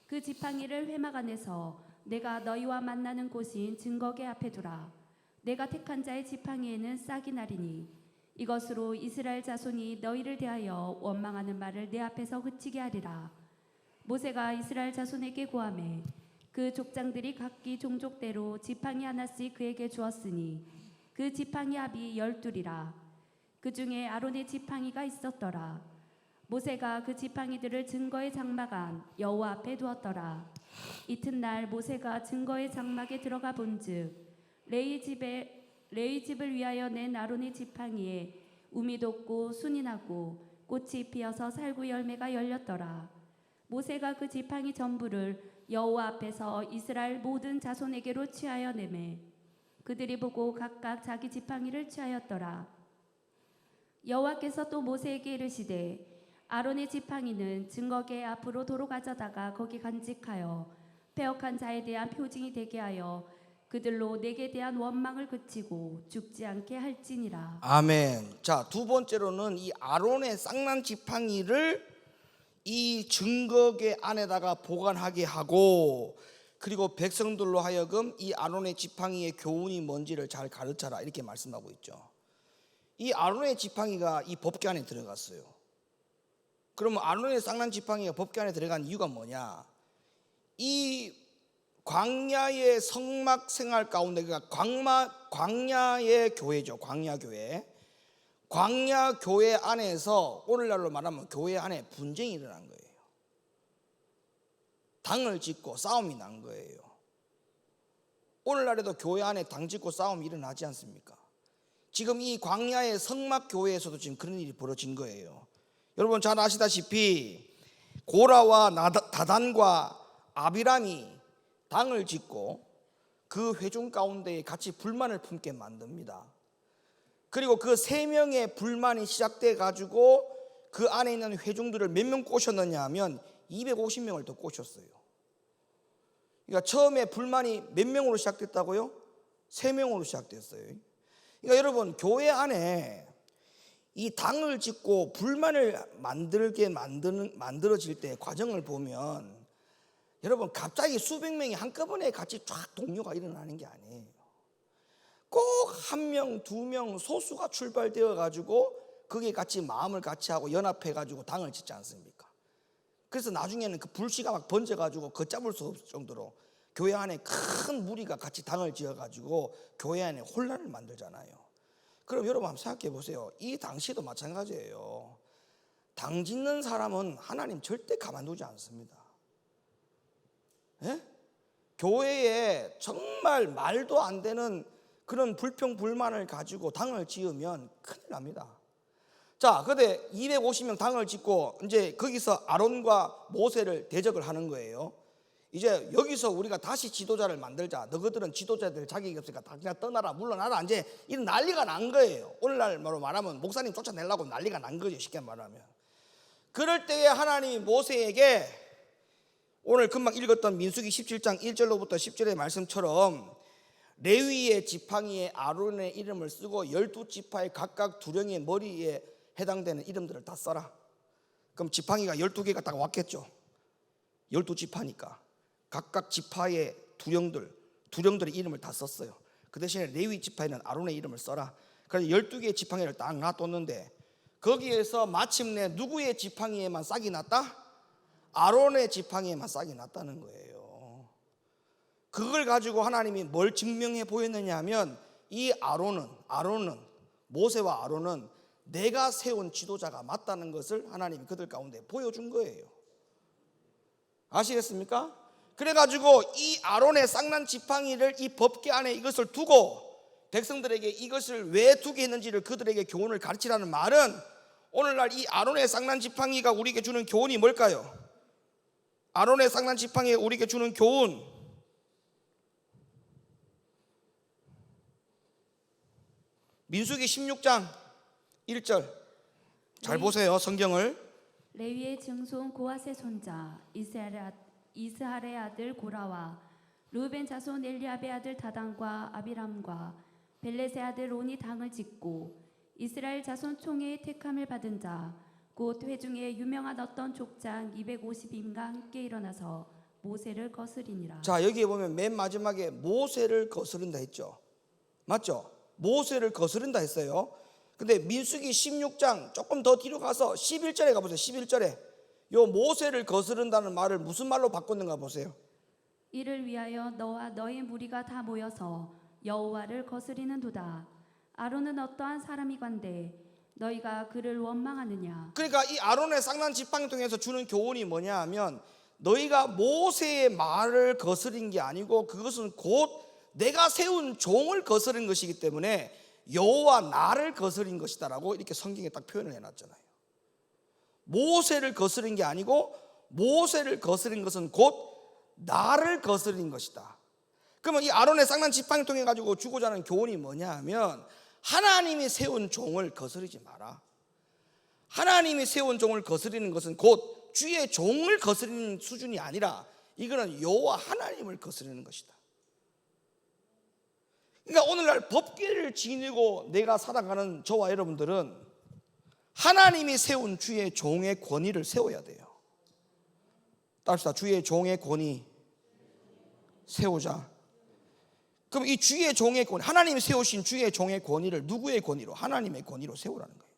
[SPEAKER 2] 그 지팡이를 회막 안에서 내가 너희와 만나는 곳인 증거궤 앞에 두라. 내가 택한 자의 지팡이에는 싹이 나리니 이것으로 이스라엘 자손이 너희를 대하여 원망하는 말을 내 앞에서 그치게 하리라. 모세가 이스라엘 자손에게 구하매 그 족장들이 각기 종족대로 지팡이 하나씩 그에게 주었으니 그 지팡이 합이 12이라. 그 중에 아론의 지팡이가 있었더라. 모세가 그 지팡이들을 증거의 장막 안 여호와 앞에 두었더라. 이튿날 모세가 증거의 장막에 들어가 본즉 레위 집을 위하여 낸 아론의 지팡이에 우미 돋고 순이 나고 꽃이 피어서 살구 열매가 열렸더라. 모세가 그 지팡이 전부를 여호와 앞에서 이스라엘 모든 자손에게로 취하여 내매 그들이 보고 각각 자기 지팡이를 취하였더라. 여호와께서 또 모세에게 이르시되 아론의 지팡이는 증거궤 앞으로 도로 가져다가 거기 간직하여 패역한 자에 대한 표징이 되게 하여 그들로 내게 대한 원망을 그치고 죽지 않게 할지니라.
[SPEAKER 1] 아멘. 자, 두 번째로는 이 아론의 쌍난 지팡이를 이 증거궤 안에다가 보관하게 하고, 그리고 백성들로 하여금 이 아론의 지팡이의 교훈이 뭔지를 잘 가르쳐라, 이렇게 말씀하고 있죠. 이 아론의 지팡이가 이 법궤 안에 들어갔어요. 그러면 아론의 쌍난 지팡이가 법궤 안에 들어간 이유가 뭐냐? 이 광야의 성막 생활 가운데, 그러니까 광야의 교회죠. 광야 교회 안에서 오늘날로 말하면 교회 안에 분쟁이 일어난 거예요. 당을 짓고 싸움이 난 거예요. 오늘날에도 교회 안에 당 짓고 싸움이 일어나지 않습니까? 지금 이 광야의 성막 교회에서도 지금 그런 일이 벌어진 거예요. 여러분 잘 아시다시피 고라와 다단과 아비람이 당을 짓고 그 회중 가운데에 같이 불만을 품게 만듭니다. 그리고 그 3명의 불만이 시작돼 가지고 그 안에 있는 회중들을 몇 명 꼬셨느냐 하면 250명을 더 꼬셨어요. 그러니까 처음에 불만이 몇 명으로 시작됐다고요? 3명으로 시작됐어요. 그러니까 여러분, 교회 안에 이 당을 짓고 불만을 만들어질 때 과정을 보면 여러분, 갑자기 수백 명이 한꺼번에 같이 쫙 동요가 일어나는 게 아니에요. 꼭 1명, 2명 소수가 출발되어 가지고 거기에 같이 마음을 같이 하고 연합해 가지고 당을 짓지 않습니까? 그래서 나중에는 그 불씨가 막 번져 가지고 걷잡을 수 없을 정도로 교회 안에 큰 무리가 같이 당을 지어 가지고 교회 안에 혼란을 만들잖아요. 그럼 여러분 한번 생각해 보세요. 이 당시도 마찬가지예요. 당 짓는 사람은 하나님 절대 가만두지 않습니다. 예? 교회에 정말 말도 안 되는 그런 불평 불만을 가지고 당을 지으면 큰일 납니다. 자, 근데 250명 당을 짓고 이제 거기서 아론과 모세를 대적을 하는 거예요. 이제 여기서 우리가 다시 지도자를 만들자. 너희들은 지도자들 자격이 없으니까 다 그냥 떠나라, 물러나라. 이제 이런 난리가 난 거예요. 오늘날로 말하면 목사님 쫓아내려고 난리가 난 거죠, 쉽게 말하면. 그럴 때에 하나님이 모세에게 오늘 금방 읽었던 민수기 17장 1절로부터 10절의 말씀처럼 레위의 지팡이에 아론의 이름을 쓰고 12지파의 각각 두령의 머리에 해당되는 이름들을 다 써라. 그럼 지팡이가 12개가 딱 왔겠죠. 12지파니까 각각 지파의 두령들의 이름을 다 썼어요. 그 대신에 레위 지파에는 아론의 이름을 써라. 그래서 12개의 지팡이를 딱 놔뒀는데 거기에서 마침내 누구의 지팡이에만 싹이 났다? 아론의 지팡이에만 싹이 났다는 거예요. 그걸 가지고 하나님이 뭘 증명해 보였느냐 하면 이 아론은 모세와 아론은 내가 세운 지도자가 맞다는 것을 하나님이 그들 가운데 보여준 거예요. 아시겠습니까? 그래가지고 이 아론의 쌍난 지팡이를 이 법궤 안에 이것을 두고 백성들에게 이것을 왜 두게 했는지를 그들에게 교훈을 가르치라는 말은 오늘날 이 아론의 쌍난 지팡이가 우리에게 주는 교훈이 뭘까요? 아론의 쌍난 지팡이가 우리에게 주는 교훈, 민수기 16장 1절 잘 보세요. 성경을.
[SPEAKER 2] 레위의 증손 고핫의 손자 이스할의 아들 고라와 루벤 자손 엘리압의 아들 다단과 아비람과 벨렛의 아들 론이 당을 짓고 이스라엘 자손 총회의 택함을 받은 자 곧 회중에 유명한 어떤 족장 250인과 함께 일어나서 모세를 거스리니라.
[SPEAKER 1] 자, 여기에 보면 맨 마지막에 모세를 거스른다 했죠. 맞죠? 모세를 거스른다 했어요. 근데 민수기 16장 조금 더 뒤로 가서 11절에 가보세요. 11절에 요 모세를 거스른다는 말을 무슨 말로 바꿨는가 보세요.
[SPEAKER 2] 이를 위하여 너와 너의 무리가 다 모여서 여호와를 거스리는 도다. 아론은 어떠한 사람이건대 너희가 그를 원망하느냐.
[SPEAKER 1] 그러니까 이 아론의 쌍난 지팡이 통해서 주는 교훈이 뭐냐 하면 너희가 모세의 말을 거스린 게 아니고 그것은 곧 내가 세운 종을 거스린 것이기 때문에 여호와 나를 거스린 것이다라고 이렇게 성경에 딱 표현을 해놨잖아요. 모세를 거스린 게 아니고 모세를 거스린 것은 곧 나를 거스린 것이다. 그러면 이 아론의 쌍난 지팡이 통해 가지고 주고자 하는 교훈이 뭐냐 하면 하나님이 세운 종을 거스르지 마라. 하나님이 세운 종을 거스리는 것은 곧 주의 종을 거스리는 수준이 아니라 이거는 여호와 하나님을 거스르는 것이다. 그러니까 오늘날 법궤를 지니고 내가 살아가는 저와 여러분들은 하나님이 세운 주의 종의 권위를 세워야 돼요. 따릅시다. 주의 종의 권위 세우자. 그럼 이 주의 종의 권위, 하나님이 세우신 주의 종의 권위를 누구의 권위로? 하나님의 권위로 세우라는 거예요.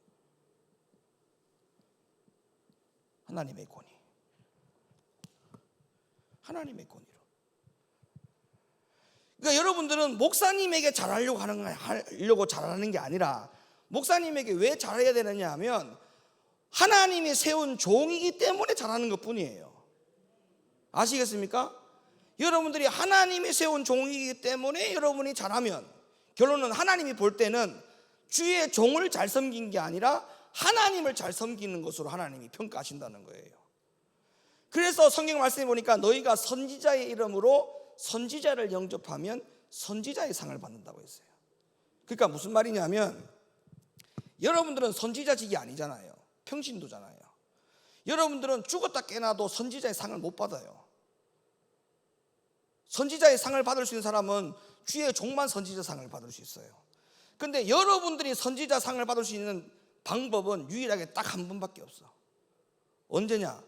[SPEAKER 1] 하나님의 권위. 하나님의 권위로. 그러니까 여러분들은 목사님에게 하려고 잘하는 게 아니라 목사님에게 왜 잘해야 되느냐 하면 하나님이 세운 종이기 때문에 잘하는 것 뿐이에요. 아시겠습니까? 여러분들이 하나님이 세운 종이기 때문에 여러분이 잘하면 결론은 하나님이 볼 때는 주의 종을 잘 섬긴 게 아니라 하나님을 잘 섬기는 것으로 하나님이 평가하신다는 거예요. 그래서 성경 말씀에 보니까 너희가 선지자의 이름으로 선지자를 영접하면 선지자의 상을 받는다고 했어요. 그러니까 무슨 말이냐면 여러분들은 선지자직이 아니잖아요. 평신도잖아요. 여러분들은 죽었다 깨나도 선지자의 상을 못 받아요. 선지자의 상을 받을 수 있는 사람은 주의 종만 선지자 상을 받을 수 있어요. 근데 여러분들이 선지자 상을 받을 수 있는 방법은 유일하게 딱 한 번밖에 없어. 언제냐?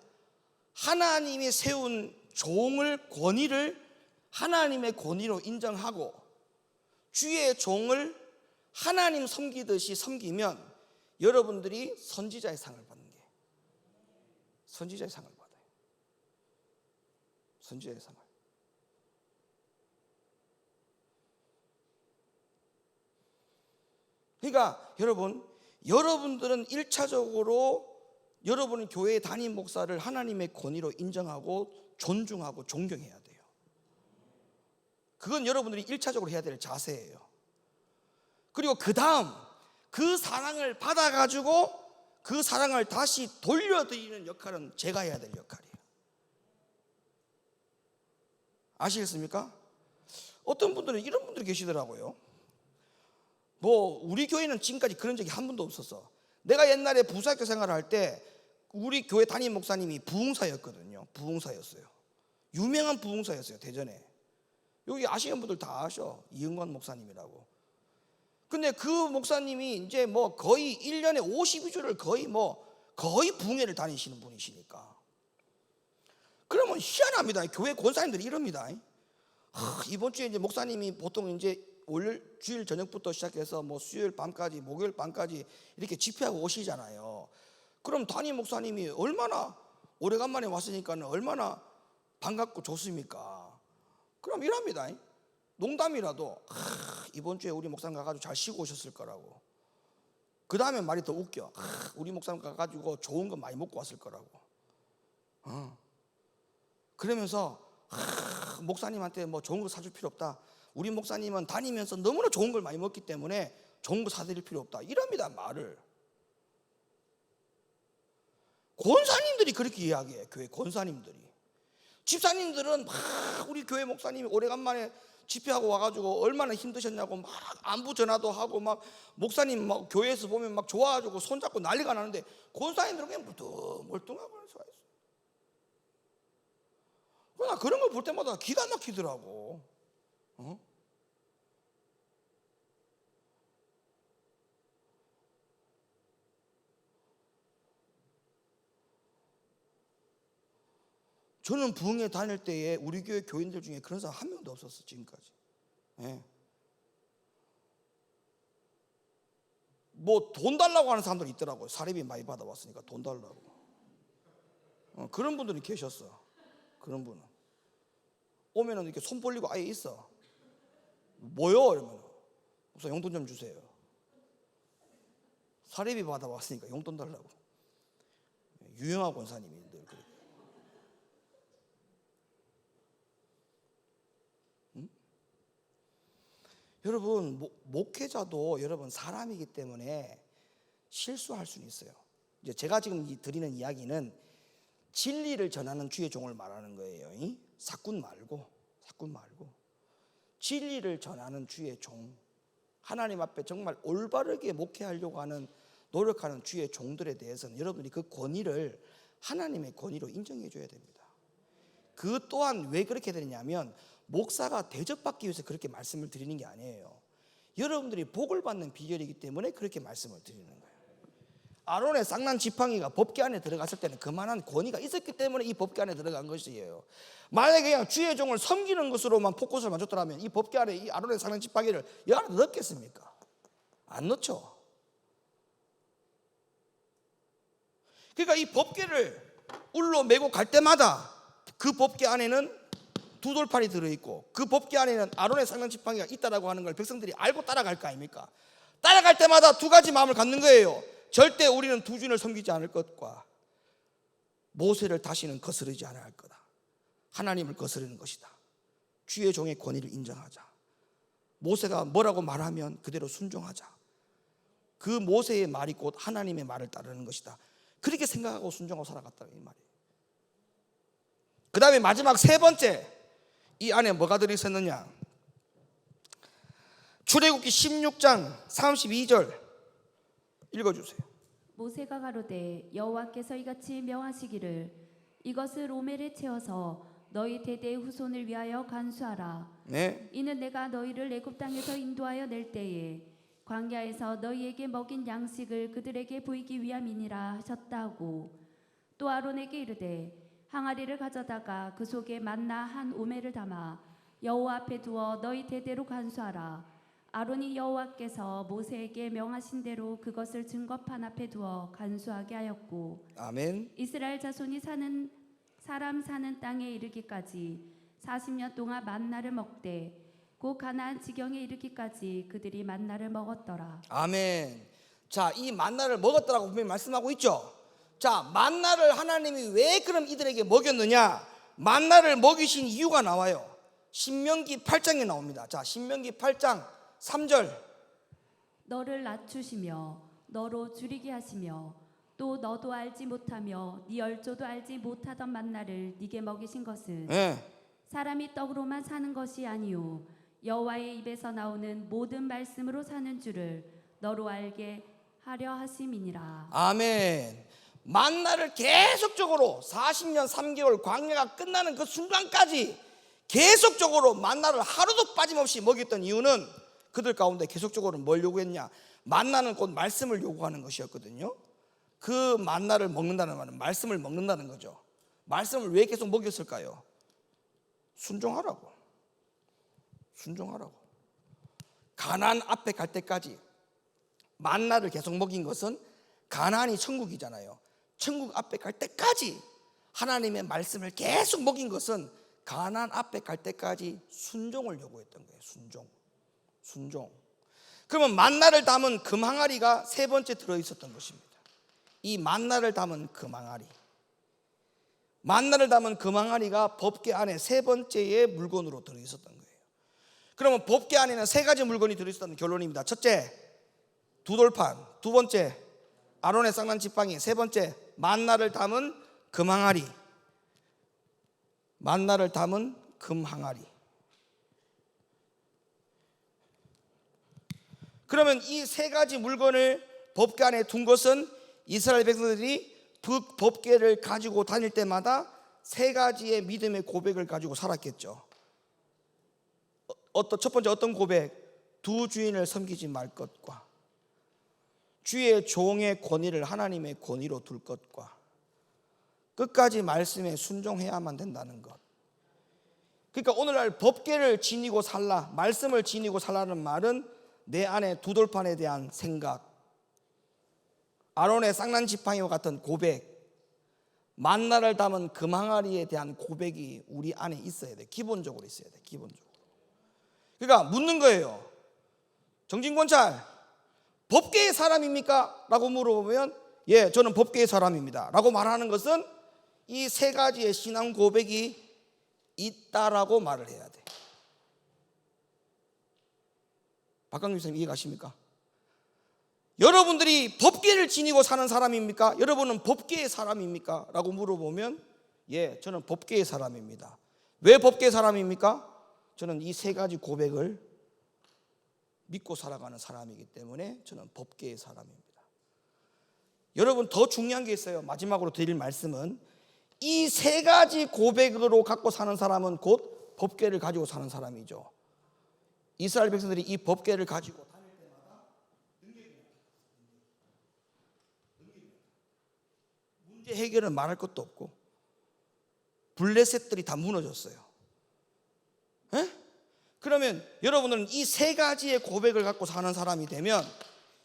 [SPEAKER 1] 하나님이 세운 종을 권위를 하나님의 권위로 인정하고 주의 종을 하나님 섬기듯이 섬기면 여러분들이 선지자의 상을 받는 게 선지자의 상을 받아요. 선지자의 상을. 그러니까 여러분들은 1차적으로 여러분은 교회 담임 목사를 하나님의 권위로 인정하고 존중하고 존경해야 돼요. 그건 여러분들이 1차적으로 해야 될 자세예요. 그리고 그 다음 그 사랑을 받아가지고 그 사랑을 다시 돌려드리는 역할은 제가 해야 될 역할이에요. 아시겠습니까? 어떤 분들은 이런 분들이 계시더라고요. 뭐 우리 교회는 지금까지 그런 적이 한 번도 없었어. 내가 옛날에 부사학교 생활을 할 때 우리 교회 담임 목사님이 부흥사였거든요. 부흥사였어요. 유명한 부흥사였어요. 대전에. 여기 아시는 분들 다 아셔. 이응관 목사님이라고. 근데 그 목사님이 이제 뭐 거의 1년에 52주를 거의 부흥회를 다니시는 분이시니까. 그러면 희한합니다. 교회 권사님들이 이럽니다. 이번 주에 이제 목사님이 보통 이제 월요일 주일 저녁부터 시작해서 뭐 수요일 밤까지 목요일 밤까지 이렇게 집회하고 오시잖아요. 그럼 담임 목사님이 얼마나 오래간만에 왔으니까 얼마나 반갑고 좋습니까? 그럼 이랍니다. 농담이라도 이번 주에 우리 목사님 가가지고 잘 쉬고 오셨을 거라고. 그 다음에 말이 더 웃겨. 우리 목사님 가가지고 좋은 거 많이 먹고 왔을 거라고. 그러면서 목사님한테 뭐 좋은 거 사줄 필요 없다. 우리 목사님은 다니면서 너무나 좋은 걸 많이 먹기 때문에 좋은 거 사드릴 필요 없다. 이럽니다, 말을. 권사님들이 그렇게 이야기해요. 교회 권사님들이. 집사님들은 막 우리 교회 목사님이 오래간만에 집회하고 와가지고 얼마나 힘드셨냐고 막 안부 전화도 하고 막 목사님 막 교회에서 보면 막 좋아가지고 손잡고 난리가 나는데 권사님들은 그냥 멀뚱하고 하는 수가 있어요. 그러나 그런 걸 볼 때마다 기가 막히더라고. 저는 부흥회 다닐 때에 우리 교회 교인들 중에 그런 사람 한 명도 없었어 지금까지. 뭐 돈 달라고 하는 사람들이 있더라고요. 사례비 많이 받아왔으니까 돈 달라고. 그런 분들이 계셨어. 그런 분은 오면은 이렇게 손 벌리고 아예 있어. 뭐요? 이러면 목사 용돈 좀 주세요. 사례비 받아왔으니까 용돈 달라고. 유영하 권사님이 늘 그래. 여러분 목회자도 여러분 사람이기 때문에 실수할 수는 있어요. 이제 제가 지금 드리는 이야기는 진리를 전하는 주의 종을 말하는 거예요. 사꾼 말고 진리를 전하는 주의 종, 하나님 앞에 정말 올바르게 목회하려고 하는 노력하는 주의 종들에 대해서는 여러분들이 그 권위를 하나님의 권위로 인정해 줘야 됩니다. 그 또한 왜 그렇게 되느냐면 목사가 대접받기 위해서 그렇게 말씀을 드리는 게 아니에요. 여러분들이 복을 받는 비결이기 때문에 그렇게 말씀을 드리는 거예요. 아론의 쌍난 지팡이가 법궤 안에 들어갔을 때는 그만한 권위가 있었기 때문에 이 법궤 안에 들어간 것이에요. 만약에 그냥 주의 종을 섬기는 것으로만 포커스를 맞췄더라면 이 법궤 안에 이 아론의 쌍난 지팡이를 이 안에 넣겠습니까? 안 넣죠. 그러니까 이 법궤를 울로 메고 갈 때마다 그 법궤 안에는 두 돌팔이 들어있고 그 법궤 안에는 아론의 쌍난 지팡이가 있다라고 하는 걸 백성들이 알고 따라갈 거 아닙니까? 따라갈 때마다 두 가지 마음을 갖는 거예요. 절대 우리는 두 주인을 섬기지 않을 것과 모세를 다시는 거스르지 않아야 할 거다. 하나님을 거스르는 것이다. 주의 종의 권위를 인정하자. 모세가 뭐라고 말하면 그대로 순종하자. 그 모세의 말이 곧 하나님의 말을 따르는 것이다. 그렇게 생각하고 순종하고 살아갔다 이 말이에요. 그 다음에 마지막 세 번째, 이 안에 뭐가 들어있었느냐? 출애굽기 16장 32절 읽어주세요.
[SPEAKER 2] 모세가 가로되 여호와께서 이같이 명하시기를 이것을 오멜에 채워서 너희 대대의 후손을 위하여 간수하라.
[SPEAKER 1] 네.
[SPEAKER 2] 이는 내가 너희를 애굽 땅에서 인도하여 낼 때에 광야에서 너희에게 먹인 양식을 그들에게 보이기 위함이니라 하셨다 하고, 또 아론에게 이르되 항아리를 가져다가 그 속에 만나 한 오멜을 담아 여호와 앞에 두어 너희 대대로 간수하라. 아론이 여호와께서 모세에게 명하신 대로 그것을 증거판 앞에 두어 간수하게 하였고,
[SPEAKER 1] 아멘.
[SPEAKER 2] 이스라엘 자손이 사람 사는 땅에 이르기까지 40년 동안 만나를 먹되 곧 가나안 지경에 이르기까지 그들이 만나를 먹었더라.
[SPEAKER 1] 아멘. 자, 이 만나를 먹었다라고 분명히 말씀하고 있죠. 자, 만나를 하나님이 왜 그럼 이들에게 먹였느냐? 만나를 먹이신 이유가 나와요. 신명기 8장에 나옵니다. 자, 신명기 8장 3절.
[SPEAKER 2] 너를 낮추시며 너로 줄이게 하시며 또 너도 알지 못하며 네 열조도 알지 못하던 만나를 네게 먹이신 것은 사람이 떡으로만 사는 것이 아니요 여호와의 입에서 나오는 모든 말씀으로 사는 줄을 너로 알게 하려 하심이니라.
[SPEAKER 1] 아멘. 만나를 계속적으로 40년 3개월 광야가 끝나는 그 순간까지 계속적으로 만나를 하루도 빠짐없이 먹였던 이유는 그들 가운데 계속적으로 뭘 요구했냐? 만나는 곧 말씀을 요구하는 것이었거든요. 그 만나를 먹는다는 말은 말씀을 먹는다는 거죠. 말씀을 왜 계속 먹였을까요? 순종하라고. 가나안 앞에 갈 때까지 만나를 계속 먹인 것은 가나안이 천국이잖아요. 천국 앞에 갈 때까지 하나님의 말씀을 계속 먹인 것은 가나안 앞에 갈 때까지 순종을 요구했던 거예요. 순종. 그러면 만나를 담은 금항아리가 세 번째 들어있었던 것입니다. 이 만나를 담은 금항아리가 법궤 안에 세 번째의 물건으로 들어있었던 거예요. 그러면 법궤 안에는 세 가지 물건이 들어있었다는 결론입니다. 첫째, 두돌판. 두 번째, 아론의 쌍난 지팡이. 세 번째, 만나를 담은 금항아리. 그러면 이 세 가지 물건을 법궤 안에 둔 것은 이스라엘 백성들이 그 법궤를 가지고 다닐 때마다 세 가지의 믿음의 고백을 가지고 살았겠죠. 첫 번째 어떤 고백? 두 주인을 섬기지 말 것과 주의 종의 권위를 하나님의 권위로 둘 것과 끝까지 말씀에 순종해야만 된다는 것. 그러니까 오늘날 법궤를 지니고 살라, 말씀을 지니고 살라는 말은 내 안에 두 돌판에 대한 생각, 아론의 쌍난 지팡이와 같은 고백, 만나를 담은 금항아리에 대한 고백이 우리 안에 있어야 돼. 기본적으로 있어야 돼. 그러니까 묻는 거예요. 정진권찰, 법궤의 사람입니까? 라고 물어보면 예, 저는 법궤의 사람입니다 라고 말하는 것은 이 세 가지의 신앙 고백이 있다라고 말을 해야 돼. 박강규 선생님 이해가십니까? 여러분들이 법궤를 지니고 사는 사람입니까? 여러분은 법궤의 사람입니까? 라고 물어보면 예, 저는 법궤의 사람입니다. 왜 법궤의 사람입니까? 저는 이 세 가지 고백을 믿고 살아가는 사람이기 때문에 저는 법궤의 사람입니다. 여러분, 더 중요한 게 있어요. 마지막으로 드릴 말씀은 이 세 가지 고백으로 갖고 사는 사람은 곧 법궤를 가지고 사는 사람이죠. 이스라엘 백성들이 이 법궤를 가지고 다닐 때마다 문제 해결은 말할 것도 없고 블레셋들이 다 무너졌어요. 에? 그러면 여러분들은 이 세 가지의 고백을 갖고 사는 사람이 되면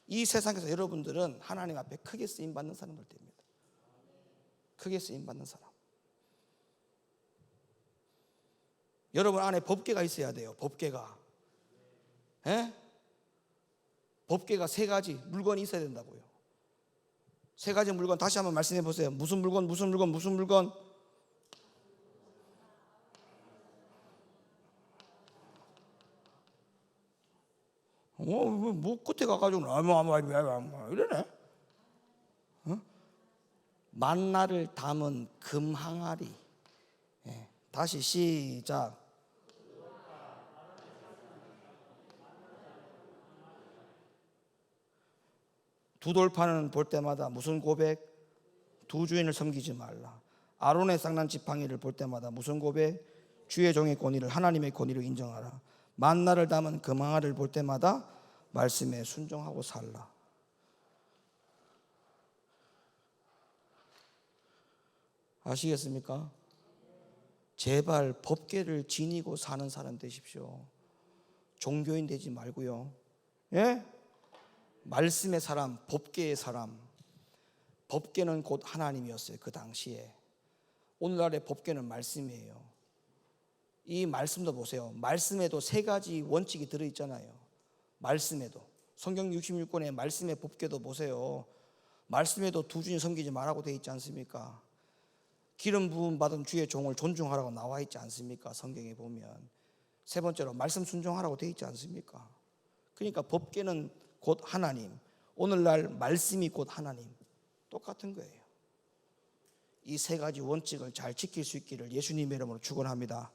[SPEAKER 1] 이 세상에서 여러분들은 하나님 앞에 크게 쓰임받는 사람들 됩니다. 크게 쓰임받는 사람. 여러분 안에 법궤가 있어야 돼요. 법궤가. 법궤가 세 가지 물건이 있어야 된다고요. 세 가지 물건 다시 한번 말씀해 보세요. 무슨 물건? 뭐 끝에 가가지고 이러네. 만나를 담은 금항아리. 다시 시작. 두 돌판은 볼 때마다 무슨 고백? 두 주인을 섬기지 말라. 아론의 쌍난 지팡이를 볼 때마다 무슨 고백? 주의 종의 권위를, 하나님의 권위를 인정하라. 만나를 담은 금항아를 볼 때마다 말씀에 순종하고 살라. 아시겠습니까? 제발 법궤를 지니고 사는 사람 되십시오. 종교인 되지 말고요. 예? 말씀의 사람, 법궤의 사람. 법궤는 곧 하나님이었어요, 그 당시에. 오늘날의 법궤는 말씀이에요. 이 말씀도 보세요. 말씀에도 세 가지 원칙이 들어있잖아요. 말씀에도. 성경 66권의 말씀의 법궤도 보세요. 말씀에도 두 주인 섬기지 말라고 되어 있지 않습니까? 기름 부음 받은 주의 종을 존중하라고 나와 있지 않습니까? 성경에 보면. 세 번째로 말씀 순종하라고 되어 있지 않습니까? 그러니까 법궤는 곧 하나님, 오늘날 말씀이 곧 하나님, 똑같은 거예요. 이 세 가지 원칙을 잘 지킬 수 있기를 예수님의 이름으로 축원합니다.